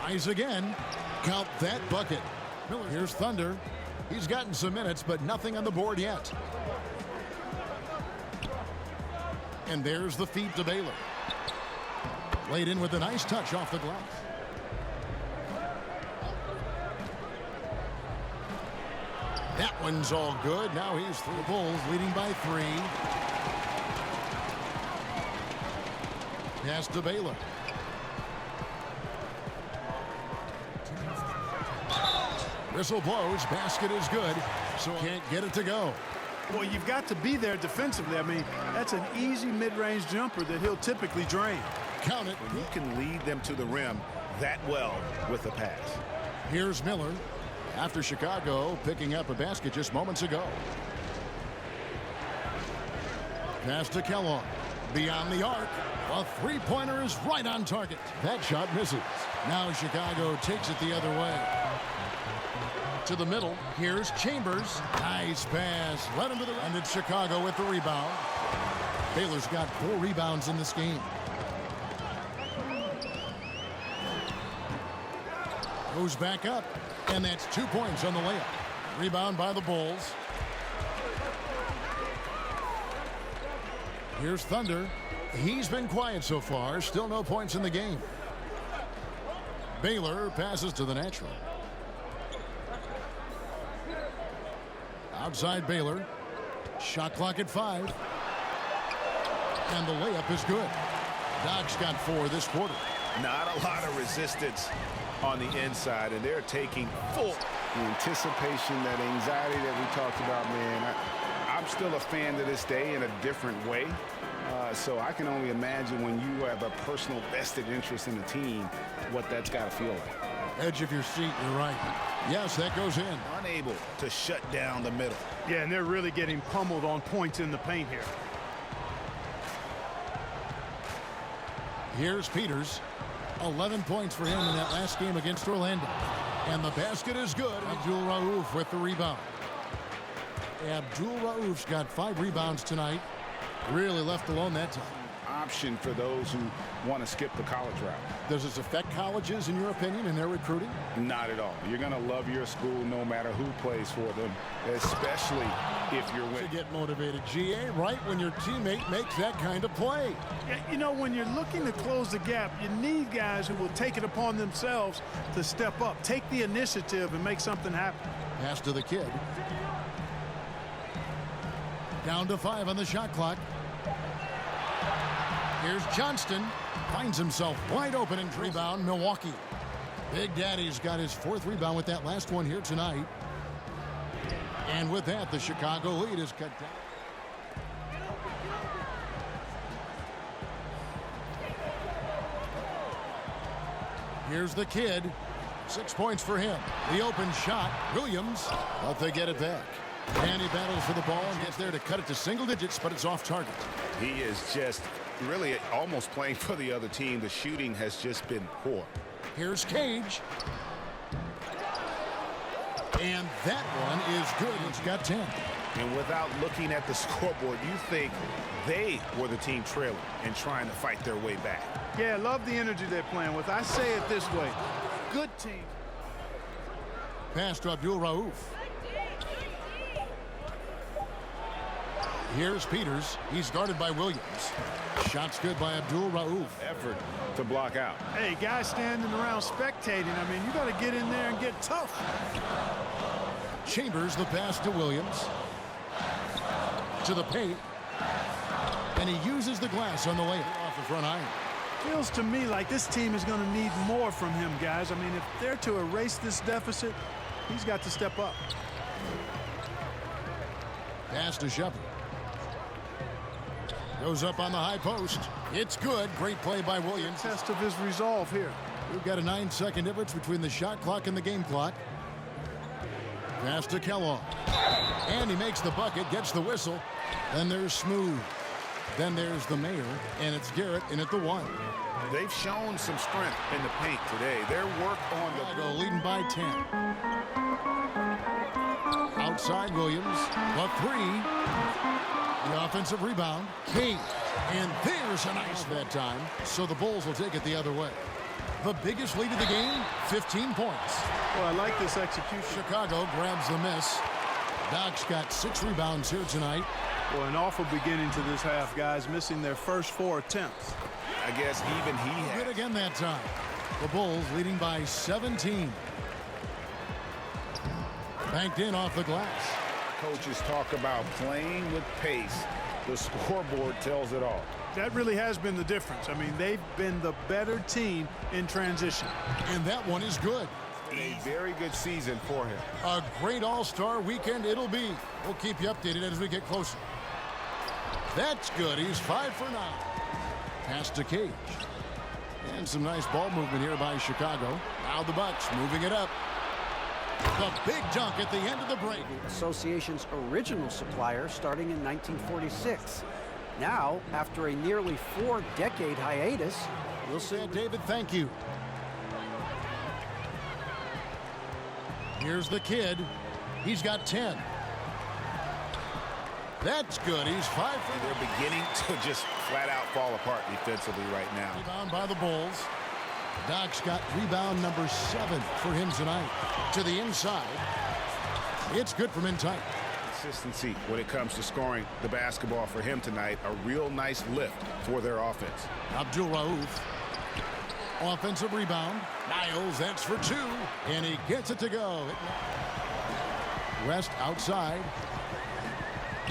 Tries again. Count that bucket. Here's Thunder. He's gotten some minutes, but nothing on the board yet. And there's the feed to Baylor. Laid in with a nice touch off the glass. That one's all good. Now he's through. The Bulls leading by 3. Pass to Baylor. Whistle blows. Basket is good. So can't get it to go. Well, you've got to be there defensively. I mean, that's an easy mid-range jumper that he'll typically drain. Count it. When you can lead them to the rim that well with a pass. Here's Miller. After Chicago picking up a basket just moments ago. Pass to Kellogg. Beyond the arc. A three-pointer is right on target. That shot misses. Now Chicago takes it the other way. To the middle. Here's Chambers. Nice pass. Let him to the right. And it's Chicago with the rebound. Baylor's got 4 rebounds in this game. Goes back up. And that's 2 points on the layup. Rebound by the Bulls. Here's Thunder. He's been quiet so far. Still no points in the game. Baylor passes to the natural. Outside Baylor. Shot clock at 5. And the layup is good. Doc's got 4 this quarter. Not a lot of resistance on the inside, and they're taking full. The anticipation, that anxiety that we talked about, man, I'm still a fan to this day in a different way. So I can only imagine when you have a personal vested interest in the team, what that's got to feel like. Edge of your seat, you're right. Yes, that goes in. Unable to shut down the middle. Yeah, and they're really getting pummeled on points in the paint here. Here's Peters. 11 points for him in that last game against Orlando. And the basket is good. Abdul Rauf with the rebound. Abdul Rauf's got 5 rebounds tonight. Really left alone that time. option for those who want to skip the college route. Does this affect colleges, in your opinion, in their recruiting? Not at all. You're going to love your school no matter who plays for them, especially if you're winning. To get motivated, GA, right when your teammate makes that kind of play. Yeah, you know, when you're looking to close the gap, you need guys who will take it upon themselves to step up, take the initiative, and make something happen. Pass to the kid. Down to 5 on the shot clock. Here's Johnston. Finds himself wide open and rebound, Milwaukee. Big Daddy's got his 4th rebound with that last one here tonight. And with that, the Chicago lead is cut down. Here's the kid. 6 points for him. The open shot, Williams, but they get it back. And he battles for the ball and gets there to cut it to single digits, but it's off target. He is just really almost playing for the other team. The shooting has just been poor. Here's Cage. And that one is good. It's got 10. And without looking at the scoreboard, you think they were the team trailing and trying to fight their way back. Yeah, love the energy they're playing with. I say it this way. Good team. Pass to Abdul Rauf. Here's Peters. He's guarded by Williams. Shot's good by Abdul Rauf. Effort to block out. Hey, guys standing around spectating. I mean, you got to get in there and get tough. Chambers the pass to Williams. To the paint. And he uses the glass on the layup off the front iron. Feels to me like this team is going to need more from him, guys. I mean, if they're to erase this deficit, he's got to step up. Pass to Shepard. Goes up on the high post. It's good. Great play by Williams. Test of his resolve here. We've got a 9-second difference between the shot clock and the game clock. Pass to Kellogg. And he makes the bucket, gets the whistle. Then there's Smooth. Then there's the mayor, and it's Garrett in at the 1. They've shown some strength in the paint today. Their work on the Chicago leading by 10. Outside Williams, the 3. The offensive rebound, King. And there's a nice that time. So the Bulls will take it the other way. The biggest lead of the game, 15 points. Well, I like this execution. Chicago grabs the miss. Doc's got 6 rebounds here tonight. Well, an awful beginning to this half, guys, missing their first 4 attempts. I guess even he has. Good again that time. The Bulls leading by 17. Banked in off the glass. Coaches talk about playing with pace. The scoreboard tells it all. That really has been the difference. I mean, they've been the better team in transition. And that one is good. A very good season for him. A great all-star weekend it'll be. We'll keep you updated as we get closer. That's good. He's 5 for 9. Pass to Cage. And some nice ball movement here by Chicago. Now the Bucks moving it up. The big dunk at the end of the break. Association's original supplier starting in 1946. Now, after a nearly 4-decade hiatus, We'll say, David, thank you. Here's the kid. He's got 10. That's good. He's 5 for. They're beginning to just flat out fall apart defensively right now. Rebound by the Bulls. Doc's got rebound number 7 for him tonight. To the inside. It's good from in tight. Consistency when it comes to scoring the basketball for him tonight. A real nice lift for their offense. Abdul Rauf. Offensive rebound. Niles, that's for 2. And he gets it to go. West outside.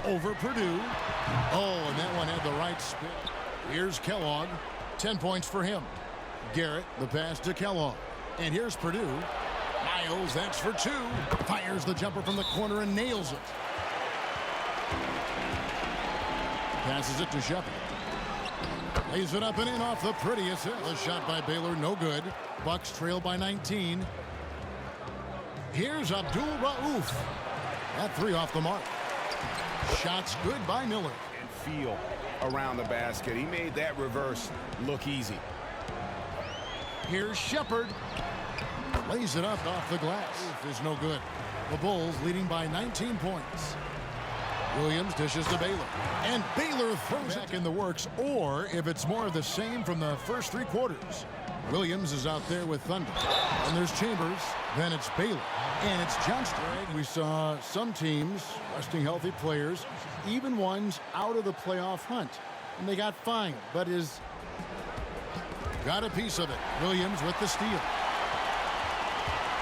Over Purdue. Oh, and that one had the right spin. Here's Kellogg. 10 points for him. Garrett, the pass to Kellogg. And here's Purdue. Niles, that's for 2. Fires the jumper from the corner and nails it. Passes it to Shepard. Lays it up and in off the prettiest. A shot by Baylor, no good. Bucks trail by 19. Here's Abdul Rauf. That 3 off the mark. Shots good by Miller. And feel around the basket. He made that reverse look easy. Here's Shepard. Lays it up off the glass. Is no good. The Bulls leading by 19 points. Williams dishes to Baylor. And Baylor throws it in the works, or if it's more of the same from the first 3 quarters. Williams is out there with Thunder. And there's Chambers. Then it's Baylor. And it's Johnston. We saw some teams resting healthy players, even ones out of the playoff hunt. And they got fined, but got a piece of it. Williams with the steal.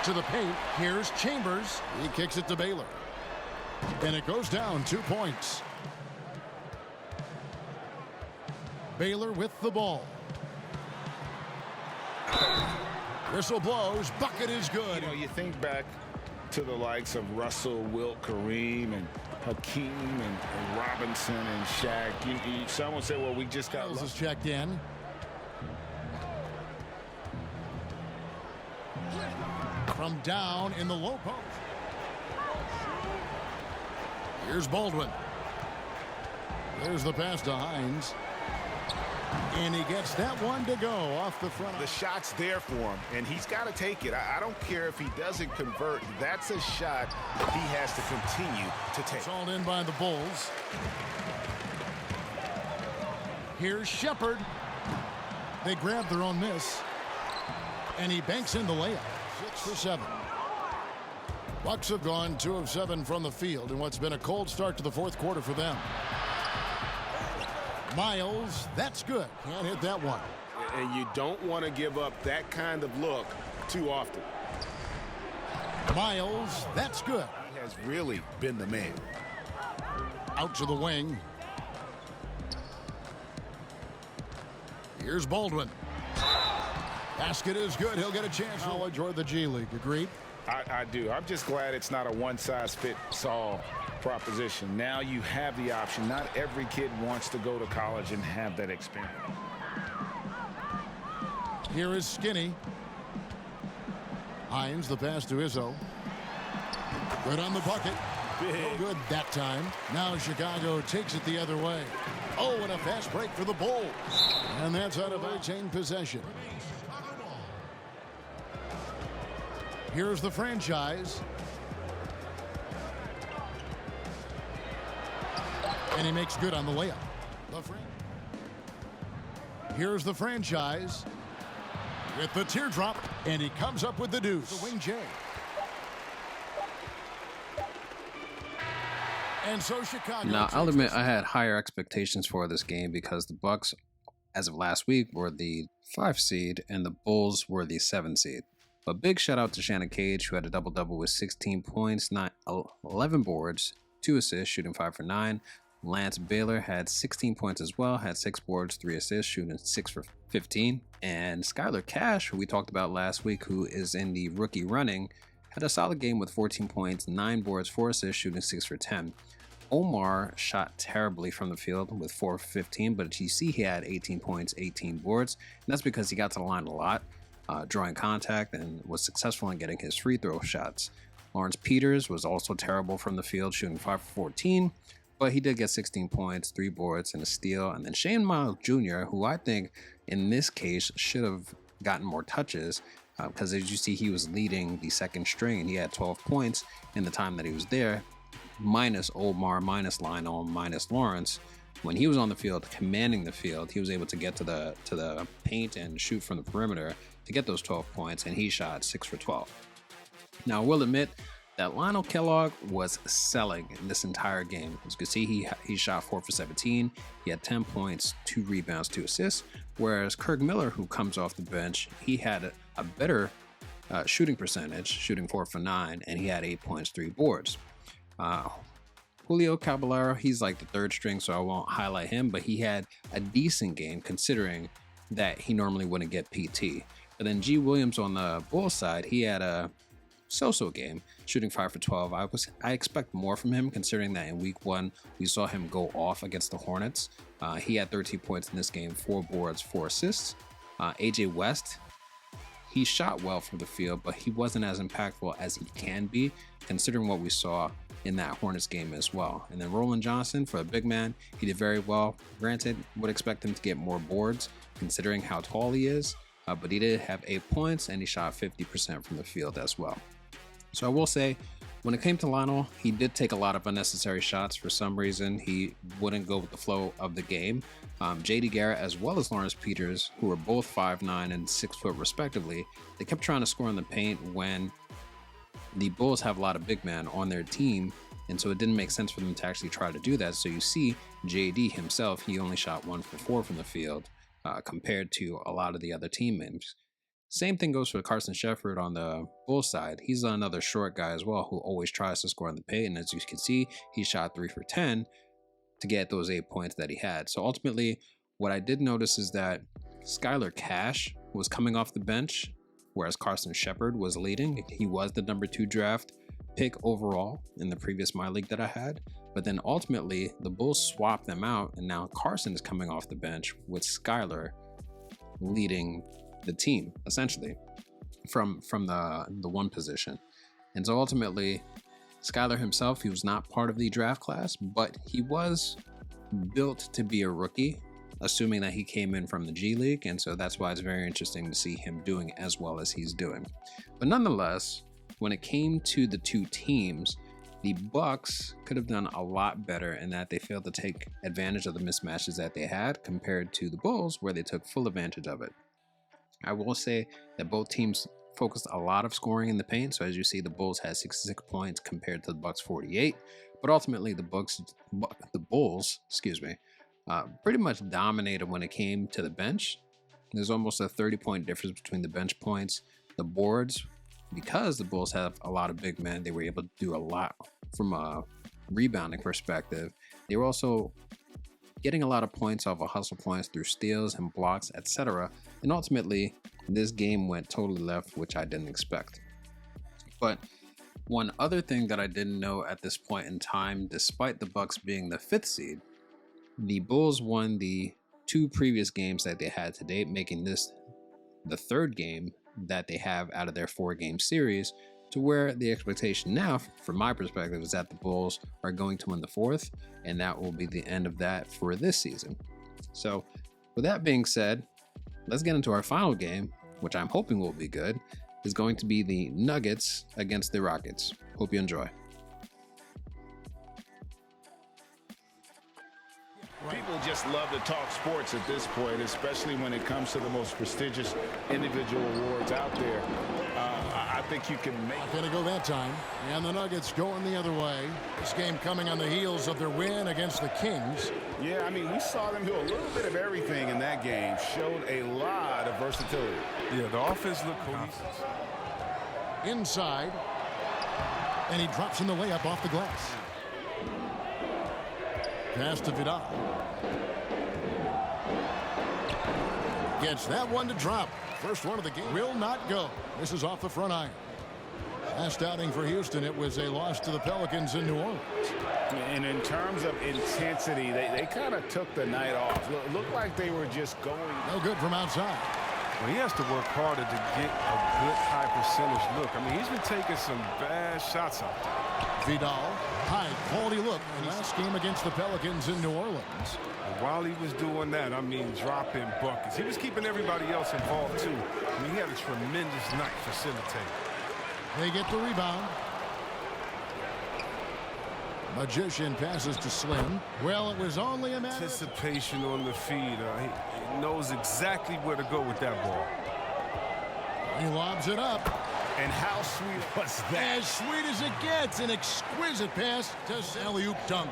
To the paint. Here's Chambers. He kicks it to Baylor. And it goes down 2 points. Baylor with the ball. Whistle blows. Bucket is good. You know, you think back to the likes of Russell, Wilt, Kareem, and Hakeem, and Robinson, and Shaq. Someone said, well, we just got... Is checked in. From down in the low post. Here's Baldwin. There's the pass to Hines. And he gets that one to go off the front. The shot's there for him, and he's got to take it. I don't care if he doesn't convert. That's a shot he has to continue to take. It's all in by the Bulls. Here's Shepard. They grab their own miss. And he banks in the layup. 6 for 7. Bucks have gone 2 of 7 from the field in what's been a cold start to the 4th quarter for them. Miles, that's good. Can't hit that one. And you don't want to give up that kind of look too often. Miles, that's good. He has really been the man. Out to the wing. Here's Baldwin. Basket is good. He'll get a chance. College or the G League. Agreed? I do. I'm just glad it's not a one-size-fits-all proposition. Now you have the option. Not every kid wants to go to college and have that experience. Here is Skinny. Hines, the pass to Izzo. Good on the bucket. No good that time. Now Chicago takes it the other way. Oh, and a fast break for the Bulls. And that's out of retain possession. Here's the franchise. And he makes good on the layup. Here's the franchise with the teardrop, and he comes up with the deuce. The wing J. And so Chicago. Now, I'll admit I had higher expectations for this game because the Bucks, as of last week, were the 5 seed and the Bulls were the 7 seed. But big shout out to Shannon Cage, who had a double-double with 16 points, 11 boards, 2 assists, shooting 5 for 9. Lance Baylor had 16 points as well, had 6 boards, 3 assists, shooting 6 for 15. And Skylar Cash, who we talked about last week, who is in the rookie running, had a solid game with 14 points, 9 boards, 4 assists, shooting 6 for 10. Omar shot terribly from the field with 4 for 15, but you see he had 18 points, 18 boards, and that's because he got to the line a lot, drawing contact, and was successful in getting his free throw shots. Lawrence Peters was also terrible from the field, shooting 5 for 14, but he did get 16 points, 3 boards, and a steal. And then Shane Miles Jr., who I think in this case should have gotten more touches, because as you see, he was leading the second string. He had 12 points in the time that he was there, minus Omar, minus Lionel, minus Lawrence. When he was on the field, commanding the field, he was able to get to the paint and shoot from the perimeter to get those 12 points, and he shot 6 for 12. Now, I will admit that Lionel Kellogg was selling in this entire game. As you can see, he shot 4 for 17. He had 10 points, 2 rebounds, 2 assists, whereas Kirk Miller, who comes off the bench, he had a better shooting percentage, shooting 4 for 9, and he had 8 points, 3 boards. Julio Caballero, he's like the third string, so I won't highlight him, but he had a decent game considering that he normally wouldn't get PT. But then G. Williams on the Bulls side, he had a so-so game, shooting 5 for 12. I expect more from him considering that in week 1 we saw him go off against the Hornets. He had 13 points in this game, 4 boards, 4 assists. AJ West, he shot well from the field, but he wasn't as impactful as he can be considering what we saw in that Hornets game as well. And then Roland Johnson, for a big man, he did very well. Granted, would expect him to get more boards considering how tall he is, but he did have 8 points and he shot 50% from the field as well. So I will say When it came to Lionel, he did take a lot of unnecessary shots. For some reason, he wouldn't go with the flow of the game. J.D. Garrett, as well as Lawrence Peters, who were both 5'9" and 6 foot respectively, they kept trying to score in the paint when the Bulls have a lot of big men on their team, and so it didn't make sense for them to actually try to do that. So you see J.D. himself, he only shot 1 for 4 from the field compared to a lot of the other teammates. Same thing goes for Carson Shepherd on the Bulls side. He's another short guy as well who always tries to score in the paint. And as you can see, he shot 3 for 10 to get those 8 points that he had. So ultimately, what I did notice is that Skylar Cash was coming off the bench, whereas Carson Shepherd was leading. He was the number 2 draft pick overall in the previous My League that I had. But then ultimately, the Bulls swapped them out, and now Carson is coming off the bench with Skylar leading the team essentially from the one position. And so ultimately Skylar himself, he was not part of the draft class, but he was built to be a rookie, assuming that he came in from the G League, and so that's why it's very interesting to see him doing as well as he's doing. But nonetheless, when it came to the two teams, the Bucks could have done a lot better in that they failed to take advantage of the mismatches that they had compared to the Bulls, where they took full advantage of it. I will say that both teams focused a lot of scoring in the paint. So as you see, the Bulls had 66 points compared to the Bucks 48. But ultimately, the Bulls, pretty much dominated when it came to the bench. There's almost a 30-point difference between the bench points. The boards, because the Bulls have a lot of big men, they were able to do a lot from a rebounding perspective. They were also getting a lot of points off of hustle points through steals and blocks, etc. And ultimately, this game went totally left, which I didn't expect. But one other thing that I didn't know at this point in time, despite the Bucks being the 5th seed, the Bulls won the 2 previous games that they had to date, making this the 3rd game that they have out of their 4-game series, to where the expectation now, from my perspective, is that the Bulls are going to win the 4th, and that will be the end of that for this season. So with that being said, let's get into our final game, which I'm hoping will be good. Is going to be the Nuggets against the Rockets. Hope you enjoy. People just love to talk sports at this point, especially when it comes to the most prestigious individual awards out there. I think you can make Not going to go that time. And the Nuggets going the other way. This game coming on the heels of their win against the Kings. Yeah, I mean, we saw them do a little bit of everything in that game. Showed a lot of versatility. Yeah, the offense looked cohesive. Inside. And he drops in the layup off the glass. Pass to Vidal. Gets that one to drop. First one of the game will not go. This is off the front iron. Last outing for Houston, it was a loss to the Pelicans in New Orleans. And in terms of intensity, they kind of took the night off. Looked like they were just going. No good from outside. Well, he has to work harder to get a good high percentage look. I mean, he's been taking some bad shots out there. Vidal, high quality look. Last game against the Pelicans in New Orleans. And while he was doing that, I mean, dropping buckets. He was keeping everybody else involved, too. I mean, he had a tremendous night facilitating. They get the rebound. Magician passes to Slim. Well, it was only a matter of anticipation on the feed. He knows exactly where to go with that ball. He lobs it up. And how sweet was that? As sweet as it gets. An exquisite pass to alley-oop dunk.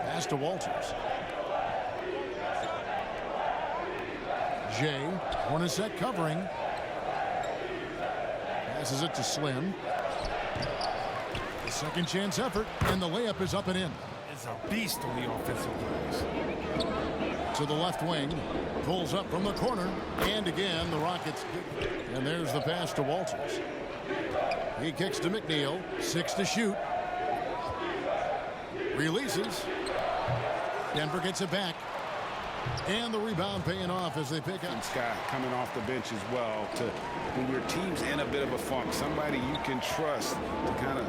Pass to Walters. Jay, Hornacek covering. Passes it to Slim. The second chance effort, and the layup is up and in. It's a beast on the offensive glass. To the left wing, pulls up from the corner, and again the Rockets. And there's the pass to Walters. He kicks to McNeil, 6 to shoot. Releases. Denver gets it back. And the rebound paying off as they pick up. Scott coming off the bench as well. When your team's in a bit of a funk, somebody you can trust to kind of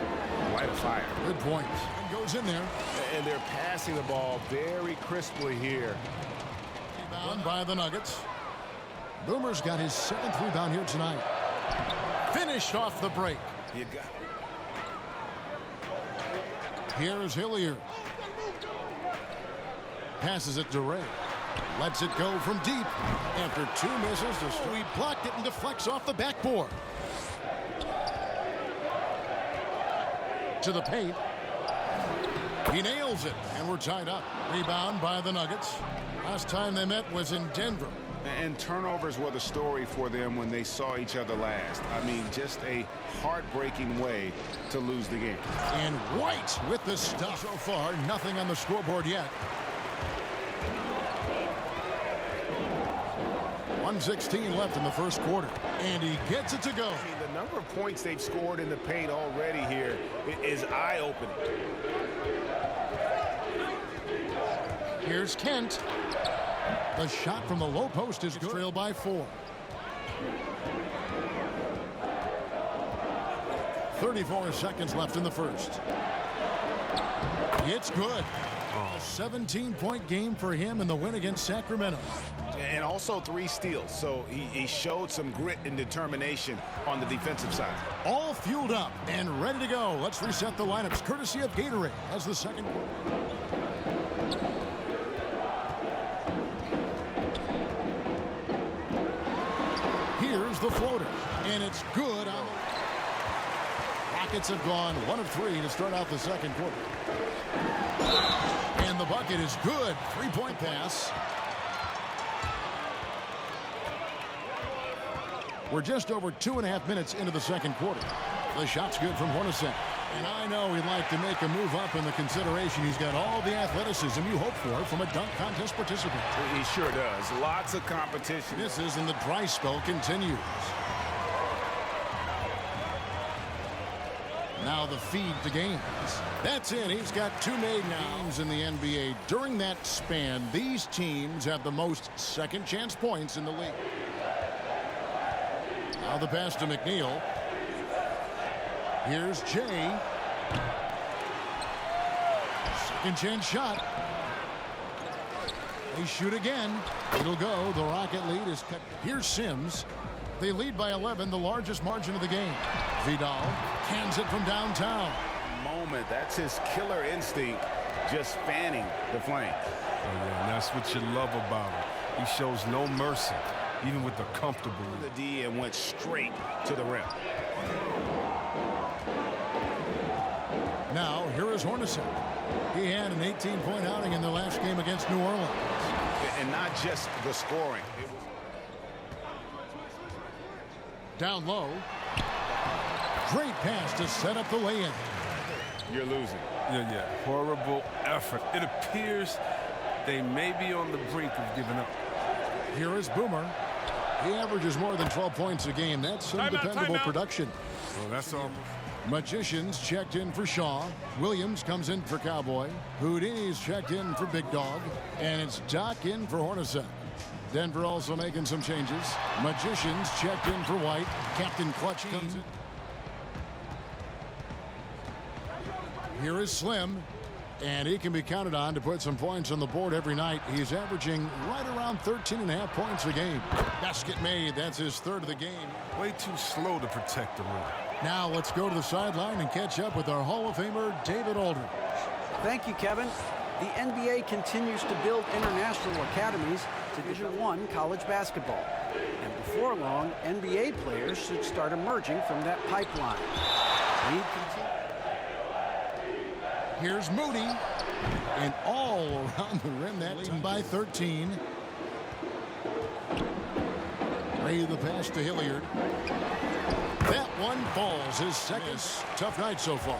light a fire. Good point. And goes in there. And they're passing the ball very crisply here. Rebound by the Nuggets. Boomer's got his 7th rebound here tonight. Finished off the break. You got Here's Hilliard. Passes it to Ray. Lets it go from deep. After 2 misses, he blocked it and deflects off the backboard. To the paint. He nails it, and we're tied up. Rebound by the Nuggets. Last time they met was in Denver. And turnovers were the story for them when they saw each other last. I mean, just a heartbreaking way to lose the game. And White with the stuff. So far, nothing on the scoreboard yet. 1:16 left in the first quarter. And he gets it to go. I mean, the number of points they've scored in the paint already here is eye-opening. Here's Kent. The shot from the low post is good. Trailed by 4. 34 seconds left in the first. It's good. A 17-point game for him in the win against Sacramento. And also 3 steals, so he showed some grit and determination on the defensive side. All fueled up and ready to go. Let's reset the lineups courtesy of Gatorade as the second quarter. Here's the floater, and it's good. Rockets have gone 1 of 3 to start out the second quarter. And the bucket is good. 3-point pass. We're just over 2.5 minutes into the second quarter. The shot's good from Hornacek. And I know he'd like to make a move up in the consideration. He's got all the athleticism you hope for from a dunk contest participant. He sure does. Lots of competition. Misses and the dry spell continues. Now the feed to Gaines. That's it. He's got 2 made games in the NBA. During that span, these teams have the most second chance points in the league. Now the pass to McNeil. Here's Jay. Second chance shot. They shoot again. It'll go. The Rocket lead is cut. Here's Sims. They lead by 11, the largest margin of the game. Vidal cans it from downtown. Moment. That's his killer instinct, just fanning the flame. Oh, yeah, and that's what you love about him. He shows no mercy, even with the comfortable. The D and went straight to the rim. Now, here is Hornacek. He had an 18-point outing in the last game against New Orleans. And not just the scoring. Down low. Great pass to set up the lay-in. You're losing. Yeah. Horrible effort. It appears they may be on the brink of giving up. Here is Boomer. He averages more than 12 points a game. That's some dependable production. Well, that's almost. Magicians checked in for Shaw. Williams comes in for Cowboy. Houdini's checked in for Big Dog. And it's Doc in for Hornacek. Denver also making some changes. Magicians checked in for White. Captain Clutch comes in. Here is Slim. And he can be counted on to put some points on the board every night. He's averaging right around 13.5 points a game. Basket made. That's his third of the game. Way too slow to protect the rim. Now let's go to the sideline and catch up with our Hall of Famer, David Aldridge. Thank you, Kevin. The NBA continues to build international academies to Division I college basketball. And before long, NBA players should start emerging from that pipeline. Here's Moody. And all around the rim, that lead by 13. Ray the pass to Hilliard. That one falls, his second. Tough night so far.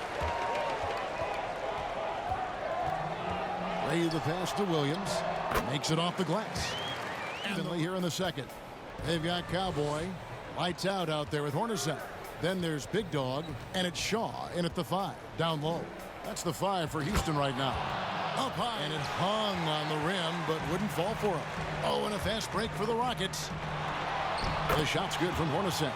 Ray the pass to Williams. Makes it off the glass. Evenly here in the second. They've got Cowboy. Lights out there with Hornacek. Then there's Big Dog. And it's Shaw in at the 5. Down low. That's the 5 for Houston right now. Up high. And it hung on the rim, but wouldn't fall for him. Oh, and a fast break for the Rockets. The shot's good from Hornacek.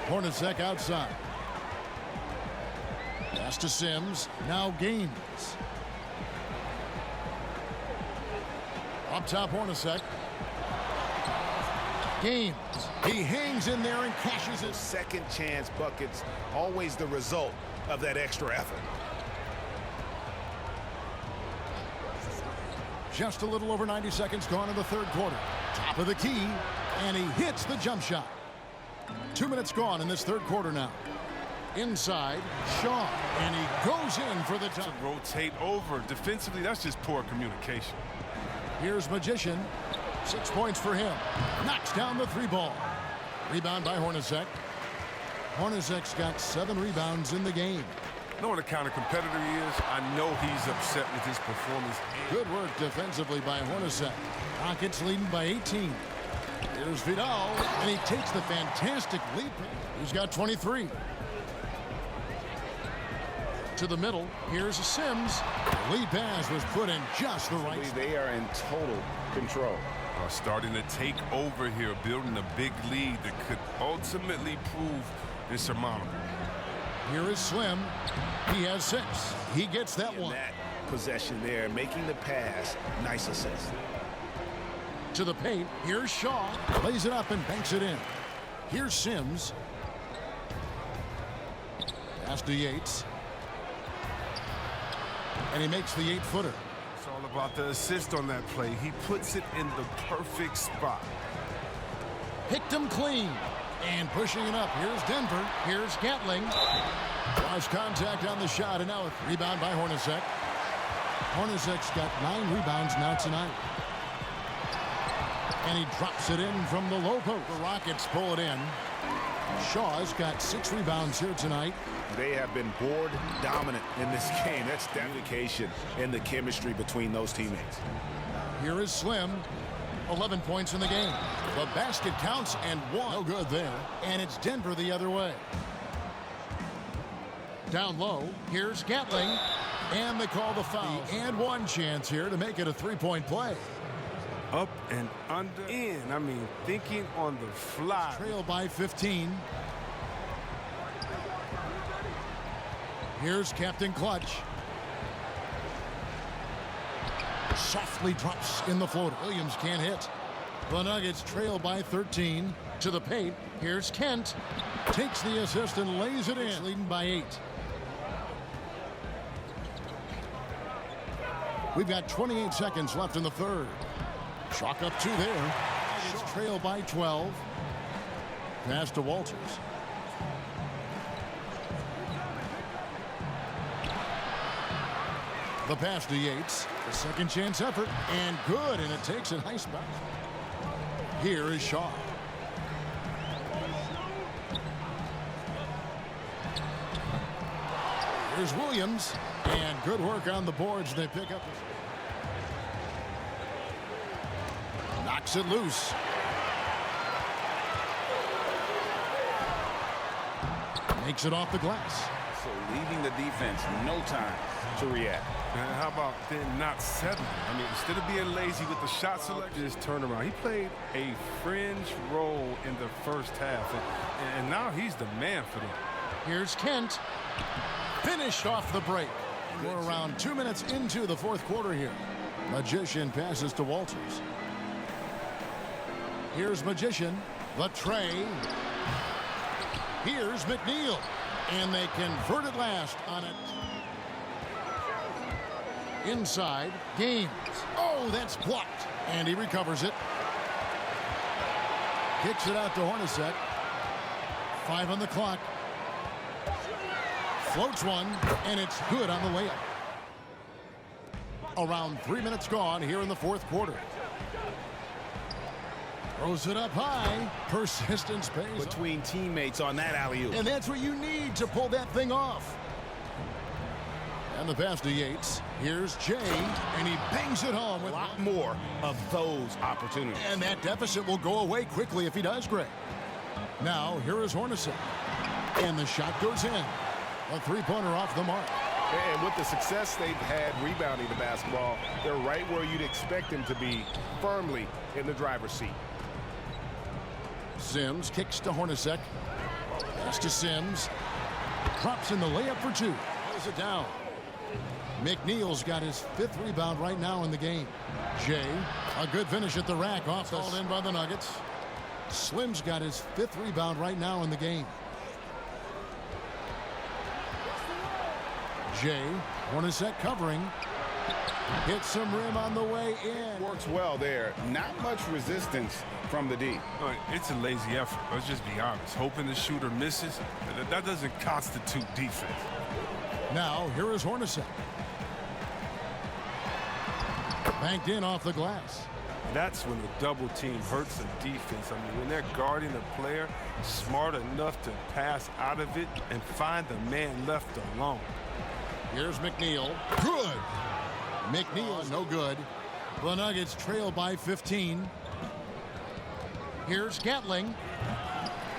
Hornacek outside. Pass to Sims. Now Gaines. Up top, Hornacek. Games. He hangs in there and cashes it. Second chance buckets, always the result of that extra effort. Just a little over 90 seconds gone in the third quarter. Top of the key, and he hits the jump shot. 2 minutes gone in this third quarter now. Inside, Shaw, and he goes in for the to rotate over. Defensively, that's just poor communication. Here's Magician. 6 points for him. Knocks down the three ball. Rebound by Hornacek. Hornacek's got 7 rebounds in the game. Knowing the kind of competitor he is, I know he's upset with his performance. Good work defensively by Hornacek. Rockets leading by 18. Here's Vidal, and he takes the fantastic leap. He's got 23. To the middle, here's Sims. The lead pass was put in just the right spot. They are in total control. Starting to take over here, building a big lead that could ultimately prove insurmountable. Here is Slim. He has 6. He gets that one. That possession there, making the pass. Nice assist. To the paint. Here's Shaw. Lays it up and banks it in. Here's Sims. Pass to Yates. And he makes the 8-footer. It's all about the assist on that play. He puts it in the perfect spot. Picked him clean. And pushing it up. Here's Denver. Here's Gatling. Draws contact on the shot, and now a rebound by Hornacek. Hornacek's got 9 rebounds now tonight. And he drops it in from the low post. The Rockets pull it in. Shaw's got 6 rebounds here tonight. They have been board dominant in this game. That's dedication and the chemistry between those teammates. Here is Slim. 11 points in the game. The basket counts and 1. No good there. And it's Denver the other way. Down low, here's Gatling. And they call the foul. And 1 chance here to make it a 3-point play. Up and under, in. I mean, thinking on the fly. Trail by 15. Here's Captain Clutch. Softly drops in the floater. Williams can't hit. The Nuggets trail by 13. To the paint. Here's Kent. Takes the assist and lays it in. Leading by 8. We've got 28 seconds left in the third. Chalk up 2 there. Nuggets trail by 12. Pass to Walters. The pass to Yates. The second chance effort. And good. And it takes a nice bounce. Here is Shaw. Here's Williams. And good work on the boards. They pick up. Knocks it loose. Makes it off the glass. So leaving the defense no time to react. And how about then not settling? I mean, instead of being lazy with the shot selection, his turnaround. He played a fringe role in the first half, and now he's the man for them. Here's Kent. Finished off the break. We're around 2 minutes into the fourth quarter here. Magician passes to Walters. Here's Magician. The tray. Here's McNeil. And they convert it last on it. Inside, Games. Oh, that's blocked. And he recovers it. Kicks it out to Hornacek. 5 on the clock. Floats one, and it's good on the layup. Around 3 minutes gone here in the fourth quarter. Throws it up high. Persistence pays. Between teammates on that alley-oop. And that's what you need to pull that thing off. And the pass to Yates. Here's Jay, and he bangs it home with a lot more of those opportunities. And that deficit will go away quickly if he does, Greg. Now, here is Hornacek. And the shot goes in. A three-pointer off the mark. And with the success they've had rebounding the basketball, they're right where you'd expect them to be, firmly in the driver's seat. Sims kicks to Hornacek. Pass to Sims. Drops in the layup for 2. Pulls it down. McNeil's got his 5th rebound right now in the game. Jay, a good finish at the rack. Off called in by the Nuggets. Slim's got his 5th rebound right now in the game. Jay, Hornacek covering. Hits some rim on the way in. Works well there. Not much resistance from the D. It's a lazy effort. Let's just be honest. Hoping the shooter misses, that doesn't constitute defense. Now, here is Hornacek. Banked in off the glass. That's when the double team hurts the defense. I mean, when they're guarding a player smart enough to pass out of it and find the man left alone. Here's McNeil. Good. McNeil, no good. The Nuggets trail by 15. Here's Gatling.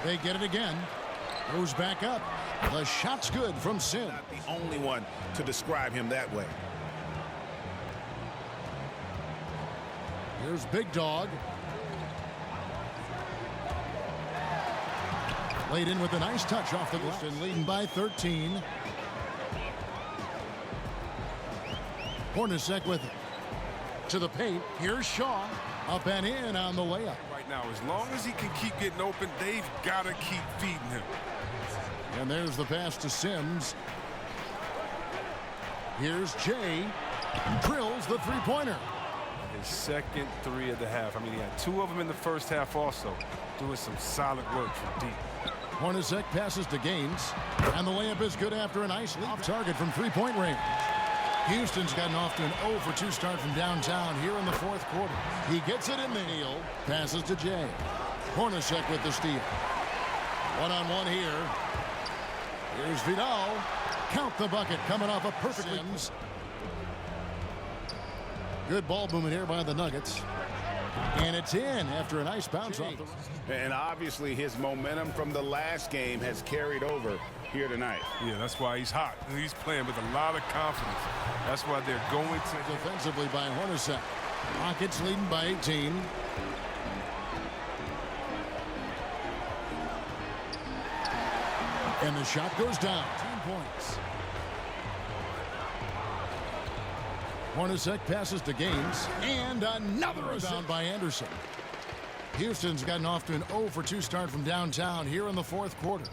They get it again. Goes back up. The shot's good from Sim. Not the only one to describe him that way. Here's Big Dog. Laid in with a nice touch off the glass. And leading by 13. Hornacek with it. To the paint. Here's Shaw. Up and in on the layup. Right now, as long as he can keep getting open, they've got to keep feeding him. And there's the pass to Sims. Here's Jay. Drills the three-pointer. His second 3 of the half. I mean, he had 2 of them in the first half also. Doing some solid work from deep. Hornacek passes to Gaines. And the layup is good after a nice off target from three-point range. Houston's gotten off to an 0 for 2 start from downtown here in the 4th quarter. He gets it in the heel. Passes to Jay. Hornacek with the steal. One-on-one here. Here's Vidal. Count the bucket coming off a perfect Sims. Good ball movement here by the Nuggets. And it's in after a nice bounce off the... And obviously his momentum from the last game has carried over here tonight. Yeah, that's why he's hot. He's playing with a lot of confidence. That's why they're going to... Defensively by Hornacek. Rockets leading by 18. And the shot goes down. 10 points. Hornacek passes to Gaines. And another rebound by Anderson. Houston's gotten off to an 0 for 2 start from downtown here in the 4th quarter.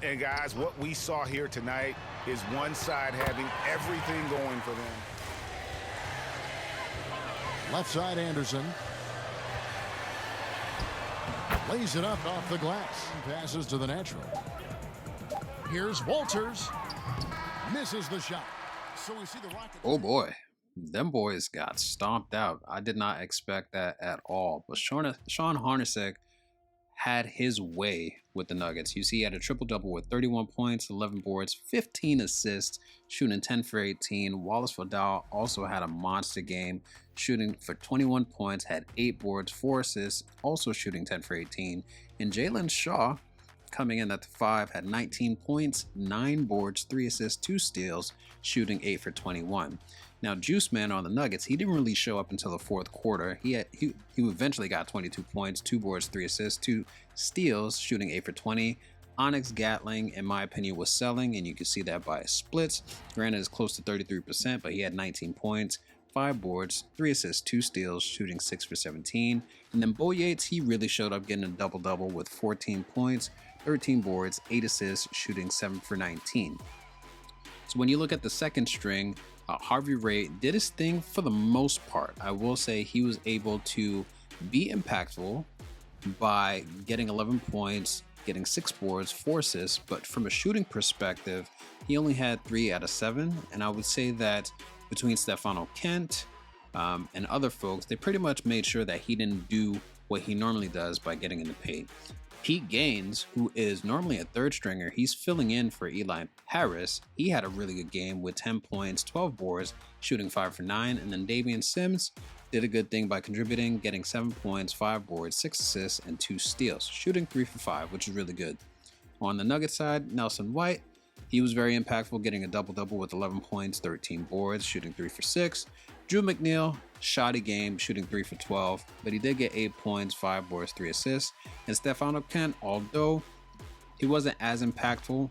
And guys, what we saw here tonight is one side having everything going for them. Left side Anderson. Lays it up off the glass. Passes to the natural. Here's Walters. Misses the shot. So we see the Rockets. Oh boy. Them boys got stomped out. I did not expect that at all. But Sean Hornacek had his way with the Nuggets. You see, he had a triple-double with 31 points, 11 boards, 15 assists, shooting 10 for 18. Wallace Vidal also had a monster game, shooting for 21 points, had 8 boards, 4 assists, also shooting 10 for 18. And Jalen Shaw, coming in at the 5, had 19 points, 9 boards, 3 assists, 2 steals, shooting 8 for 21. Now, JuiceMan on the Nuggets, he didn't really show up until the 4th quarter. He eventually got 22 points, 2 boards, 3 assists, 2 steals, shooting 8 for 20. Onyx Gatling, in my opinion, was selling, and you can see that by splits. Granted, it's close to 33%, but he had 19 points, 5 boards, 3 assists, 2 steals, shooting 6 for 17. And then Bo Yates, he really showed up getting a double-double with 14 points, 13 boards, 8 assists, shooting 7 for 19. So when you look at the second string, Harvey Ray did his thing for the most part. I will say he was able to be impactful by getting 11 points, getting 6 boards, 4 assists, but from a shooting perspective, he only had 3 out of 7, and I would say that between Stefano Kent and other folks, they pretty much made sure that he didn't do what he normally does by getting in the paint. Pete Gaines, who is normally a 3rd stringer, he's filling in for Eli Harris. He had a really good game with 10 points, 12 boards, shooting 5 for 9. And then Damian Sims did a good thing by contributing, getting 7 points, 5 boards, 6 assists, and 2 steals, shooting 3 for 5, which is really good. On the Nuggets side, Nelson White, he was very impactful, getting a double-double with 11 points, 13 boards, shooting 3 for 6. Drew McNeil, shoddy game, shooting 3 for 12, but he did get 8 points, 5 boards, 3 assists. And Stefano Kent, although he wasn't as impactful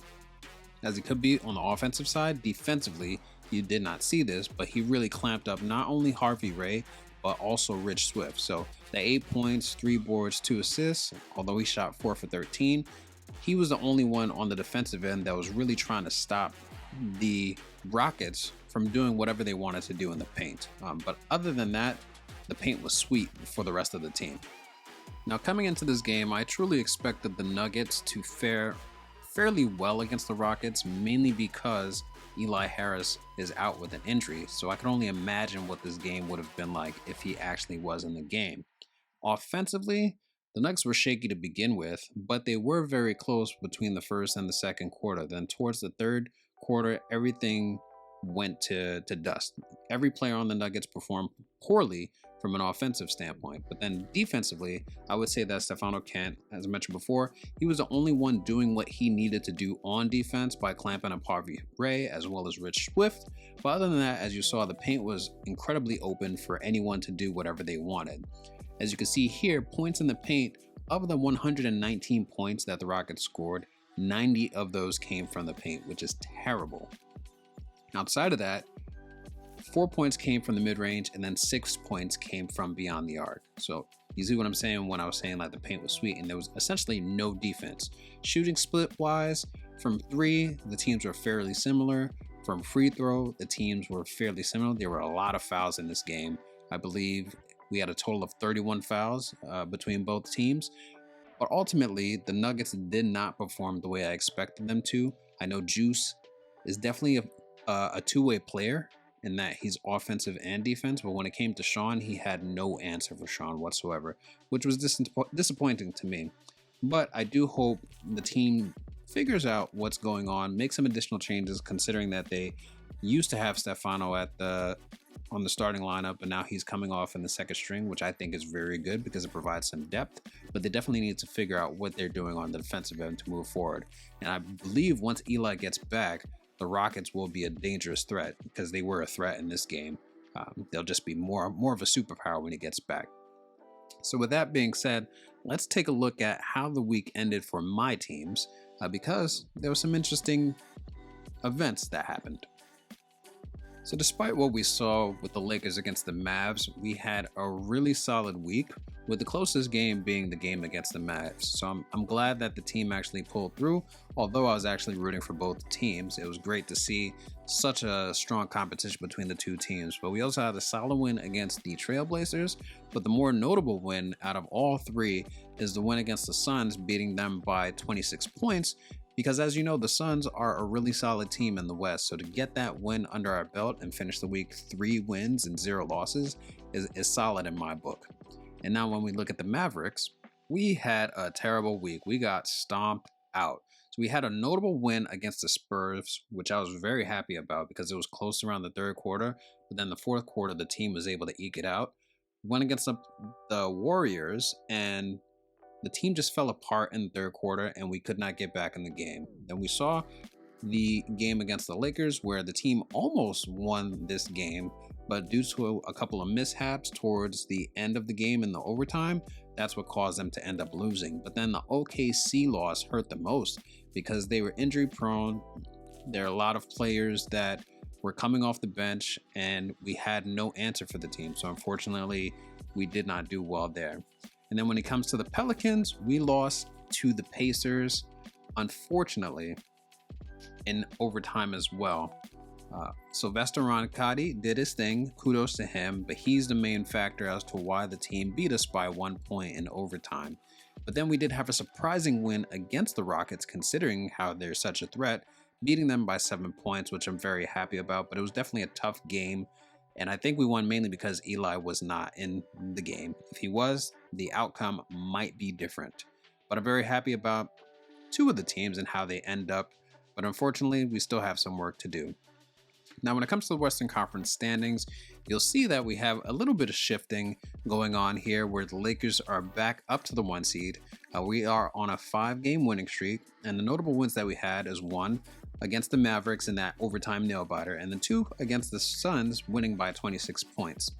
as he could be on the offensive side, defensively, you did not see this, but he really clamped up not only Harvey Ray, but also Rich Swift. So the 8 points, 3 boards, 2 assists, although he shot 4 for 13, he was the only one on the defensive end that was really trying to stop the Rockets from doing whatever they wanted to do in the paint. But other than that, the paint was sweet for the rest of the team. Now, coming into this game, I truly expected the Nuggets to fare fairly well against the Rockets, mainly because Eli Harris is out with an injury, so I can only imagine what this game would have been like if he actually was in the game. Offensively, the Nuggets were shaky to begin with, but they were very close between the first and the second quarter. Then towards the third quarter, everything went to dust. Every player on the Nuggets performed poorly from an offensive standpoint, but then defensively, I would say that Stefano Kent, as I mentioned before, he was the only one doing what he needed to do on defense by clamping up Harvey Ray as well as Rich Swift. But other than that, as you saw, the paint was incredibly open for anyone to do whatever they wanted. As you can see here, points in the paint, of the 119 points that the Rockets scored, 90 of those came from the paint, which is terrible. Outside of that, 4 points came from the mid-range, and then 6 points came from beyond the arc. So you see what I'm saying when I was saying like the paint was sweet, and there was essentially no defense. Shooting split-wise, from 3, the teams were fairly similar. From free throw, the teams were fairly similar. There were a lot of fouls in this game. I believe we had a total of 31 fouls between both teams. But ultimately, the Nuggets did not perform the way I expected them to. I know Juice is definitely a two-way player in that he's offensive and defense, but when it came to Sean, he had no answer for Sean whatsoever, which was disappointing to me. But I do hope the team figures out what's going on, make some additional changes, considering that they used to have Stefano on the starting lineup, but now he's coming off in the second string, which I think is very good because it provides some depth, but they definitely need to figure out what they're doing on the defensive end to move forward. And I believe once Eli gets back, the Rockets will be a dangerous threat because they were a threat in this game. They'll just be more of a superpower when he gets back. So with that being said, let's take a look at how the week ended for my teams because there were some interesting events that happened. So despite what we saw with the Lakers against the Mavs, we had a really solid week, with the closest game being the game against the Mavs. So I'm glad that the team actually pulled through, although I was actually rooting for both teams. It was great to see such a strong competition between the two teams. But we also had a solid win against the Trailblazers, but the more notable win out of all 3 is the win against the Suns, beating them by 26 points. Because as you know, the Suns are a really solid team in the West. So to get that win under our belt and finish the week 3 wins and 0 losses is solid in my book. And now when we look at the Mavericks, we had a terrible week. We got stomped out. So we had a notable win against the Spurs, which I was very happy about because it was close around the third quarter. But then the fourth quarter, the team was able to eke it out. We went against the Warriors, and the team just fell apart in the third quarter and we could not get back in the game. Then we saw the game against the Lakers where the team almost won this game, but due to a couple of mishaps towards the end of the game in the overtime, that's what caused them to end up losing. But then the OKC loss hurt the most because they were injury prone. There are a lot of players that were coming off the bench and we had no answer for the team. So unfortunately, we did not do well there. And then when it comes to the Pelicans, we lost to the Pacers, unfortunately, in overtime as well. Sylvester Roncati did his thing, kudos to him, but he's the main factor as to why the team beat us by 1 point in overtime. But then we did have a surprising win against the Rockets, considering how they're such a threat, beating them by 7 points, which I'm very happy about, but it was definitely a tough game. And I think we won mainly because Eli was not in the game. If he was, the outcome might be different. But I'm very happy about 2 of the teams and how they end up. But unfortunately, we still have some work to do. Now, when it comes to the Western Conference standings, you'll see that we have a little bit of shifting going on here where the Lakers are back up to the 1 seed. We are on a 5-game winning streak. And the notable wins that we had is 1 against the Mavericks in that overtime nail-biter, and then 2 against the Suns, winning by 26 points.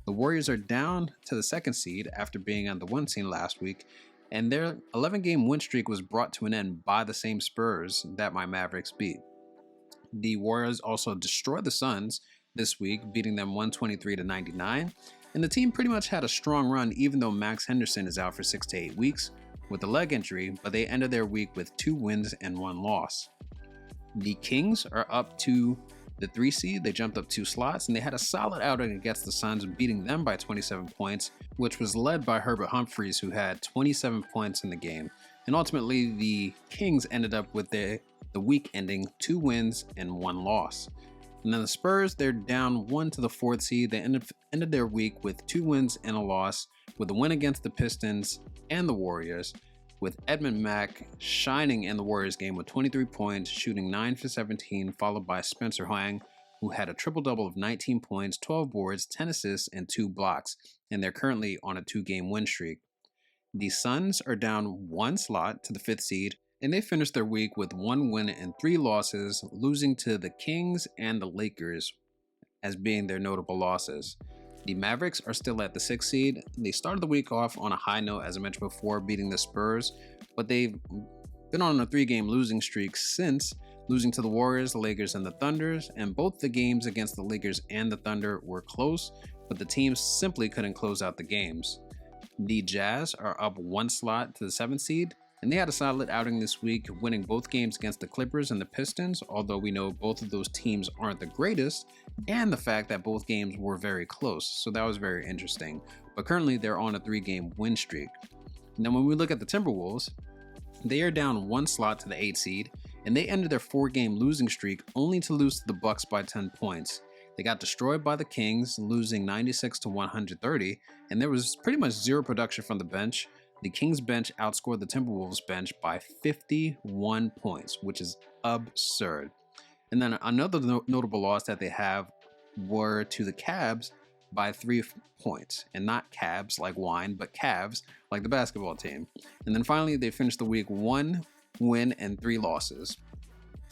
The Warriors are down to the 2nd seed after being on the 1 seed last week, and their 11-game win streak was brought to an end by the same Spurs that my Mavericks beat. The Warriors also destroyed the Suns this week, beating them 123-99. And the team pretty much had a strong run even though Max Henderson is out for 6 to 8 weeks with a leg injury, but they ended their week with 2 wins and 1 loss. The Kings are up to the 3 seed. They jumped up 2 slots and they had a solid outing against the Suns, beating them by 27 points, which was led by Herbert Humphreys, who had 27 points in the game. And ultimately, the Kings ended up with the week ending 2 wins and 1 loss. And then the Spurs, they're down 1 to the 4th seed. They ended their week with 2 wins and a loss, with a win against the Pistons and the Warriors, with Edmund Mack shining in the Warriors game with 23 points, shooting 9 for 17, followed by Spencer Hwang, who had a triple-double of 19 points, 12 boards, 10 assists, and 2 blocks, and they're currently on a 2-game win streak. The Suns are down 1 slot to the 5th seed, and they finished their week with 1 win and 3 losses, losing to the Kings and the Lakers as being their notable losses. The Mavericks are still at the 6th seed. They started the week off on a high note, as I mentioned before, beating the Spurs, but they've been on a 3-game losing streak since, losing to the Warriors, the Lakers, and the Thunders, and both the games against the Lakers and the Thunder were close, but the teams simply couldn't close out the games. The Jazz are up 1 slot to the 7th seed, and they had a solid outing this week, winning both games against the Clippers and the Pistons, although we know both of those teams aren't the greatest, and the fact that both games were very close, so that was very interesting. But currently they're on a 3-game win streak. And then when we look at the Timberwolves, they are down 1 slot to the 8th seed, and they ended their 4-game losing streak only to lose to the Bucks by 10 points. They got destroyed by the Kings, losing 96 to 130, and there was pretty much zero production from the bench. The Kings bench outscored the Timberwolves bench by 51 points, which is absurd. And then another notable loss that they have were to the Cavs by 3 points, and not Cavs like wine, but Cavs like the basketball team. And then finally, they finished the week 1 win and 3 losses.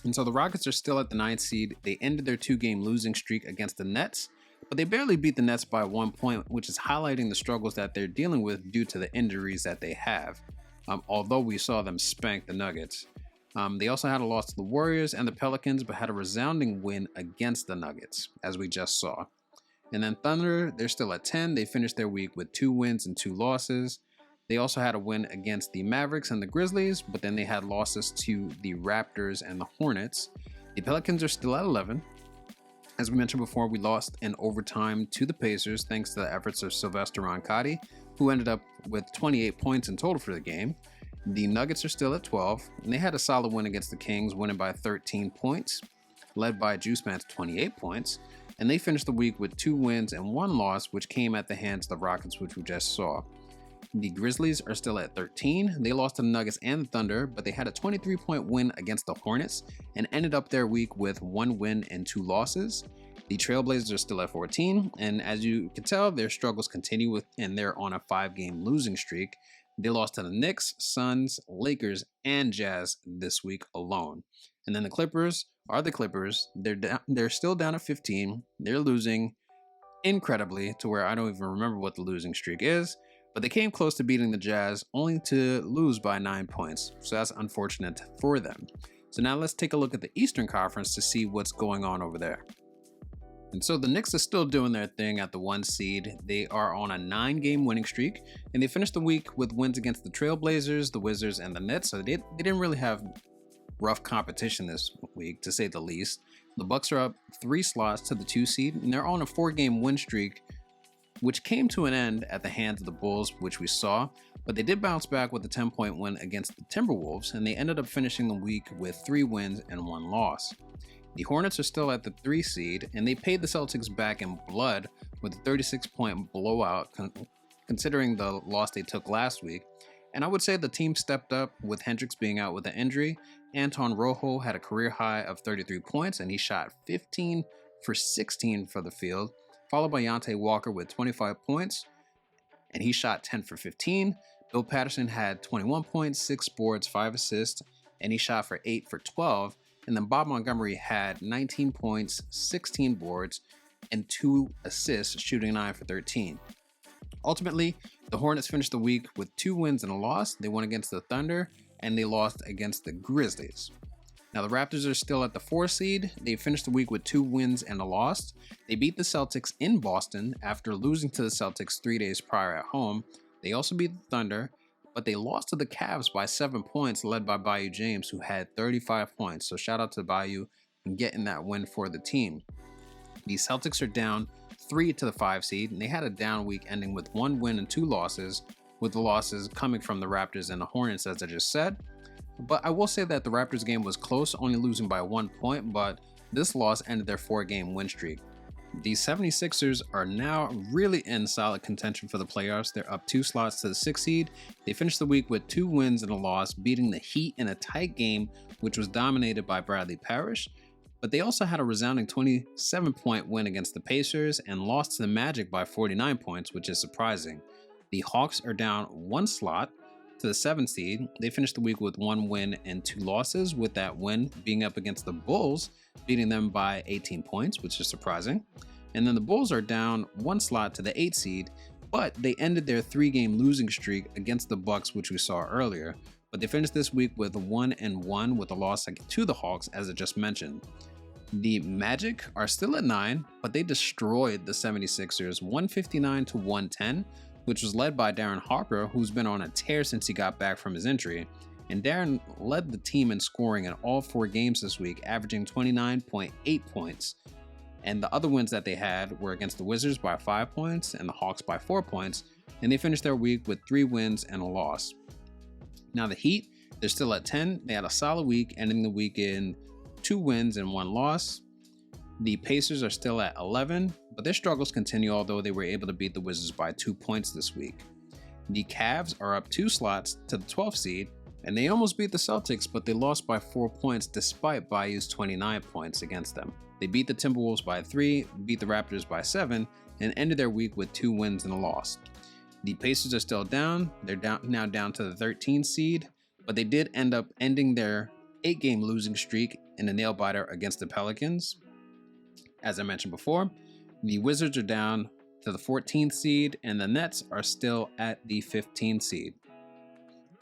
And so the Rockets are still at the 9th seed. They ended their 2-game losing streak against the Nets, but they barely beat the Nets by 1 point, which is highlighting the struggles that they're dealing with due to the injuries that they have, although we saw them spank the Nuggets. They also had a loss to the Warriors and the Pelicans, but had a resounding win against the Nuggets, as we just saw. And then Thunder, they're still at 10. They finished their week with 2 wins and 2 losses. They also had a win against the Mavericks and the Grizzlies, but then they had losses to the Raptors and the Hornets. The Pelicans are still at 11. As we mentioned before, we lost in overtime to the Pacers thanks to the efforts of Sylvester Roncati, who ended up with 28 points in total for the game. The Nuggets are still at 12, and they had a solid win against the Kings, winning by 13 points, led by JuiceMan's 28 points, and they finished the week with 2 wins and 1 loss, which came at the hands of the Rockets, which we just saw. The Grizzlies are still at 13. They lost to the Nuggets and the Thunder, but they had a 23-point win against the Hornets and ended up their week with 1 win and 2 losses. The Trailblazers are still at 14, and as you can tell, their struggles continue and they're on a 5-game losing streak. They lost to the Knicks, Suns, Lakers, and Jazz this week alone. And then the Clippers are the Clippers. They're still down at 15. They're losing incredibly to where I don't even remember what the losing streak is. But they came close to beating the Jazz, only to lose by 9 points. So that's unfortunate for them. So now let's take a look at the Eastern Conference to see what's going on over there. And so the Knicks are still doing their thing at the 1 seed. They are on a 9-game winning streak, and they finished the week with wins against the Trailblazers, the Wizards, and the Nets. So they didn't really have rough competition this week, to say the least. The Bucks are up 3 slots to the 2 seed, and they're on a 4-game win streak, which came to an end at the hands of the Bulls, which we saw, but they did bounce back with a 10-point win against the Timberwolves, and they ended up finishing the week with 3 wins and 1 loss. The Hornets are still at the 3 seed, and they paid the Celtics back in blood with a 36-point blowout, considering the loss they took last week. And I would say the team stepped up with Hendricks being out with an injury. Anton Rojo had a career high of 33 points, and he shot 15 for 16 for the field, followed by Yonte Walker with 25 points, and he shot 10 for 15. Bill Patterson had 21 points, 6 boards, 5 assists, and he shot for 8 for 12. And then Bob Montgomery had 19 points, 16 boards, and 2 assists, shooting 9 for 13. Ultimately, the Hornets finished the week with 2 wins and a loss. They won against the Thunder, and they lost against the Grizzlies. Now the Raptors are still at the 4 seed. They finished the week with 2 wins and a loss. They beat the Celtics in Boston after losing to the Celtics 3 days prior at home. They also beat the Thunder, but they lost to the Cavs by 7 points, led by Bayou James, who had 35 points. So shout out to Bayou and getting that win for the team. The Celtics are down 3 to the 5 seed, and they had a down week ending with 1 win and 2 losses, with the losses coming from the Raptors and the Hornets, as I just said. But I will say that the Raptors game was close, only losing by 1 point, but this loss ended their 4-game win streak. The 76ers are now really in solid contention for the playoffs. They're up 2 slots to the 6th seed. They finished the week with 2 wins and a loss, beating the Heat in a tight game, which was dominated by Bradley Parrish. But they also had a resounding 27-point win against the Pacers and lost to the Magic by 49 points, which is surprising. The Hawks are down 1 slot to the 7th seed. They finished the week with 1 win and 2 losses, with that win being up against the Bulls, beating them by 18 points, which is surprising. And then the Bulls are down 1 slot to the 8th seed, but they ended their 3-game losing streak against the Bucks, which we saw earlier. But they finished this week with 1-1 with a loss to the Hawks, as I just mentioned. The Magic are still at 9, but they destroyed the 76ers 159-110, which was led by Darren Harper, who's been on a tear since he got back from his injury. And Darren led the team in scoring in all 4 games this week, averaging 29.8 points. And the other wins that they had were against the Wizards by 5 points and the Hawks by 4 points, and they finished their week with 3 wins and a loss. Now the Heat, they're still at 10. They had a solid week, ending the week in 2 wins and 1 loss. The Pacers are still at 11, but their struggles continue, although they were able to beat the Wizards by 2 points this week. The Cavs are up 2 slots to the 12th seed, and they almost beat the Celtics, but they lost by 4 points despite Bayou's 29 points against them. They beat the Timberwolves by 3, beat the Raptors by 7, and ended their week with 2 wins and a loss. The Pacers are still down. They're now down to the 13th seed, but they did end up ending their 8-game losing streak in a nail-biter against the Pelicans. As I mentioned before, the Wizards are down to the 14th seed, and the Nets are still at the 15th seed.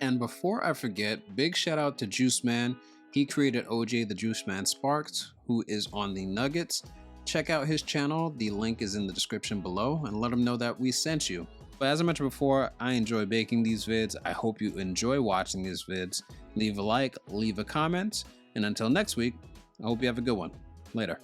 And before I forget, big shout out to JuiceMan. He created OJ the JuiceMan Sparks, who is on the Nuggets. Check out his channel. The link is in the description below, and let him know that we sent you. But as I mentioned before, I enjoy making these vids. I hope you enjoy watching these vids. Leave a like, leave a comment, and until next week, I hope you have a good one. Later.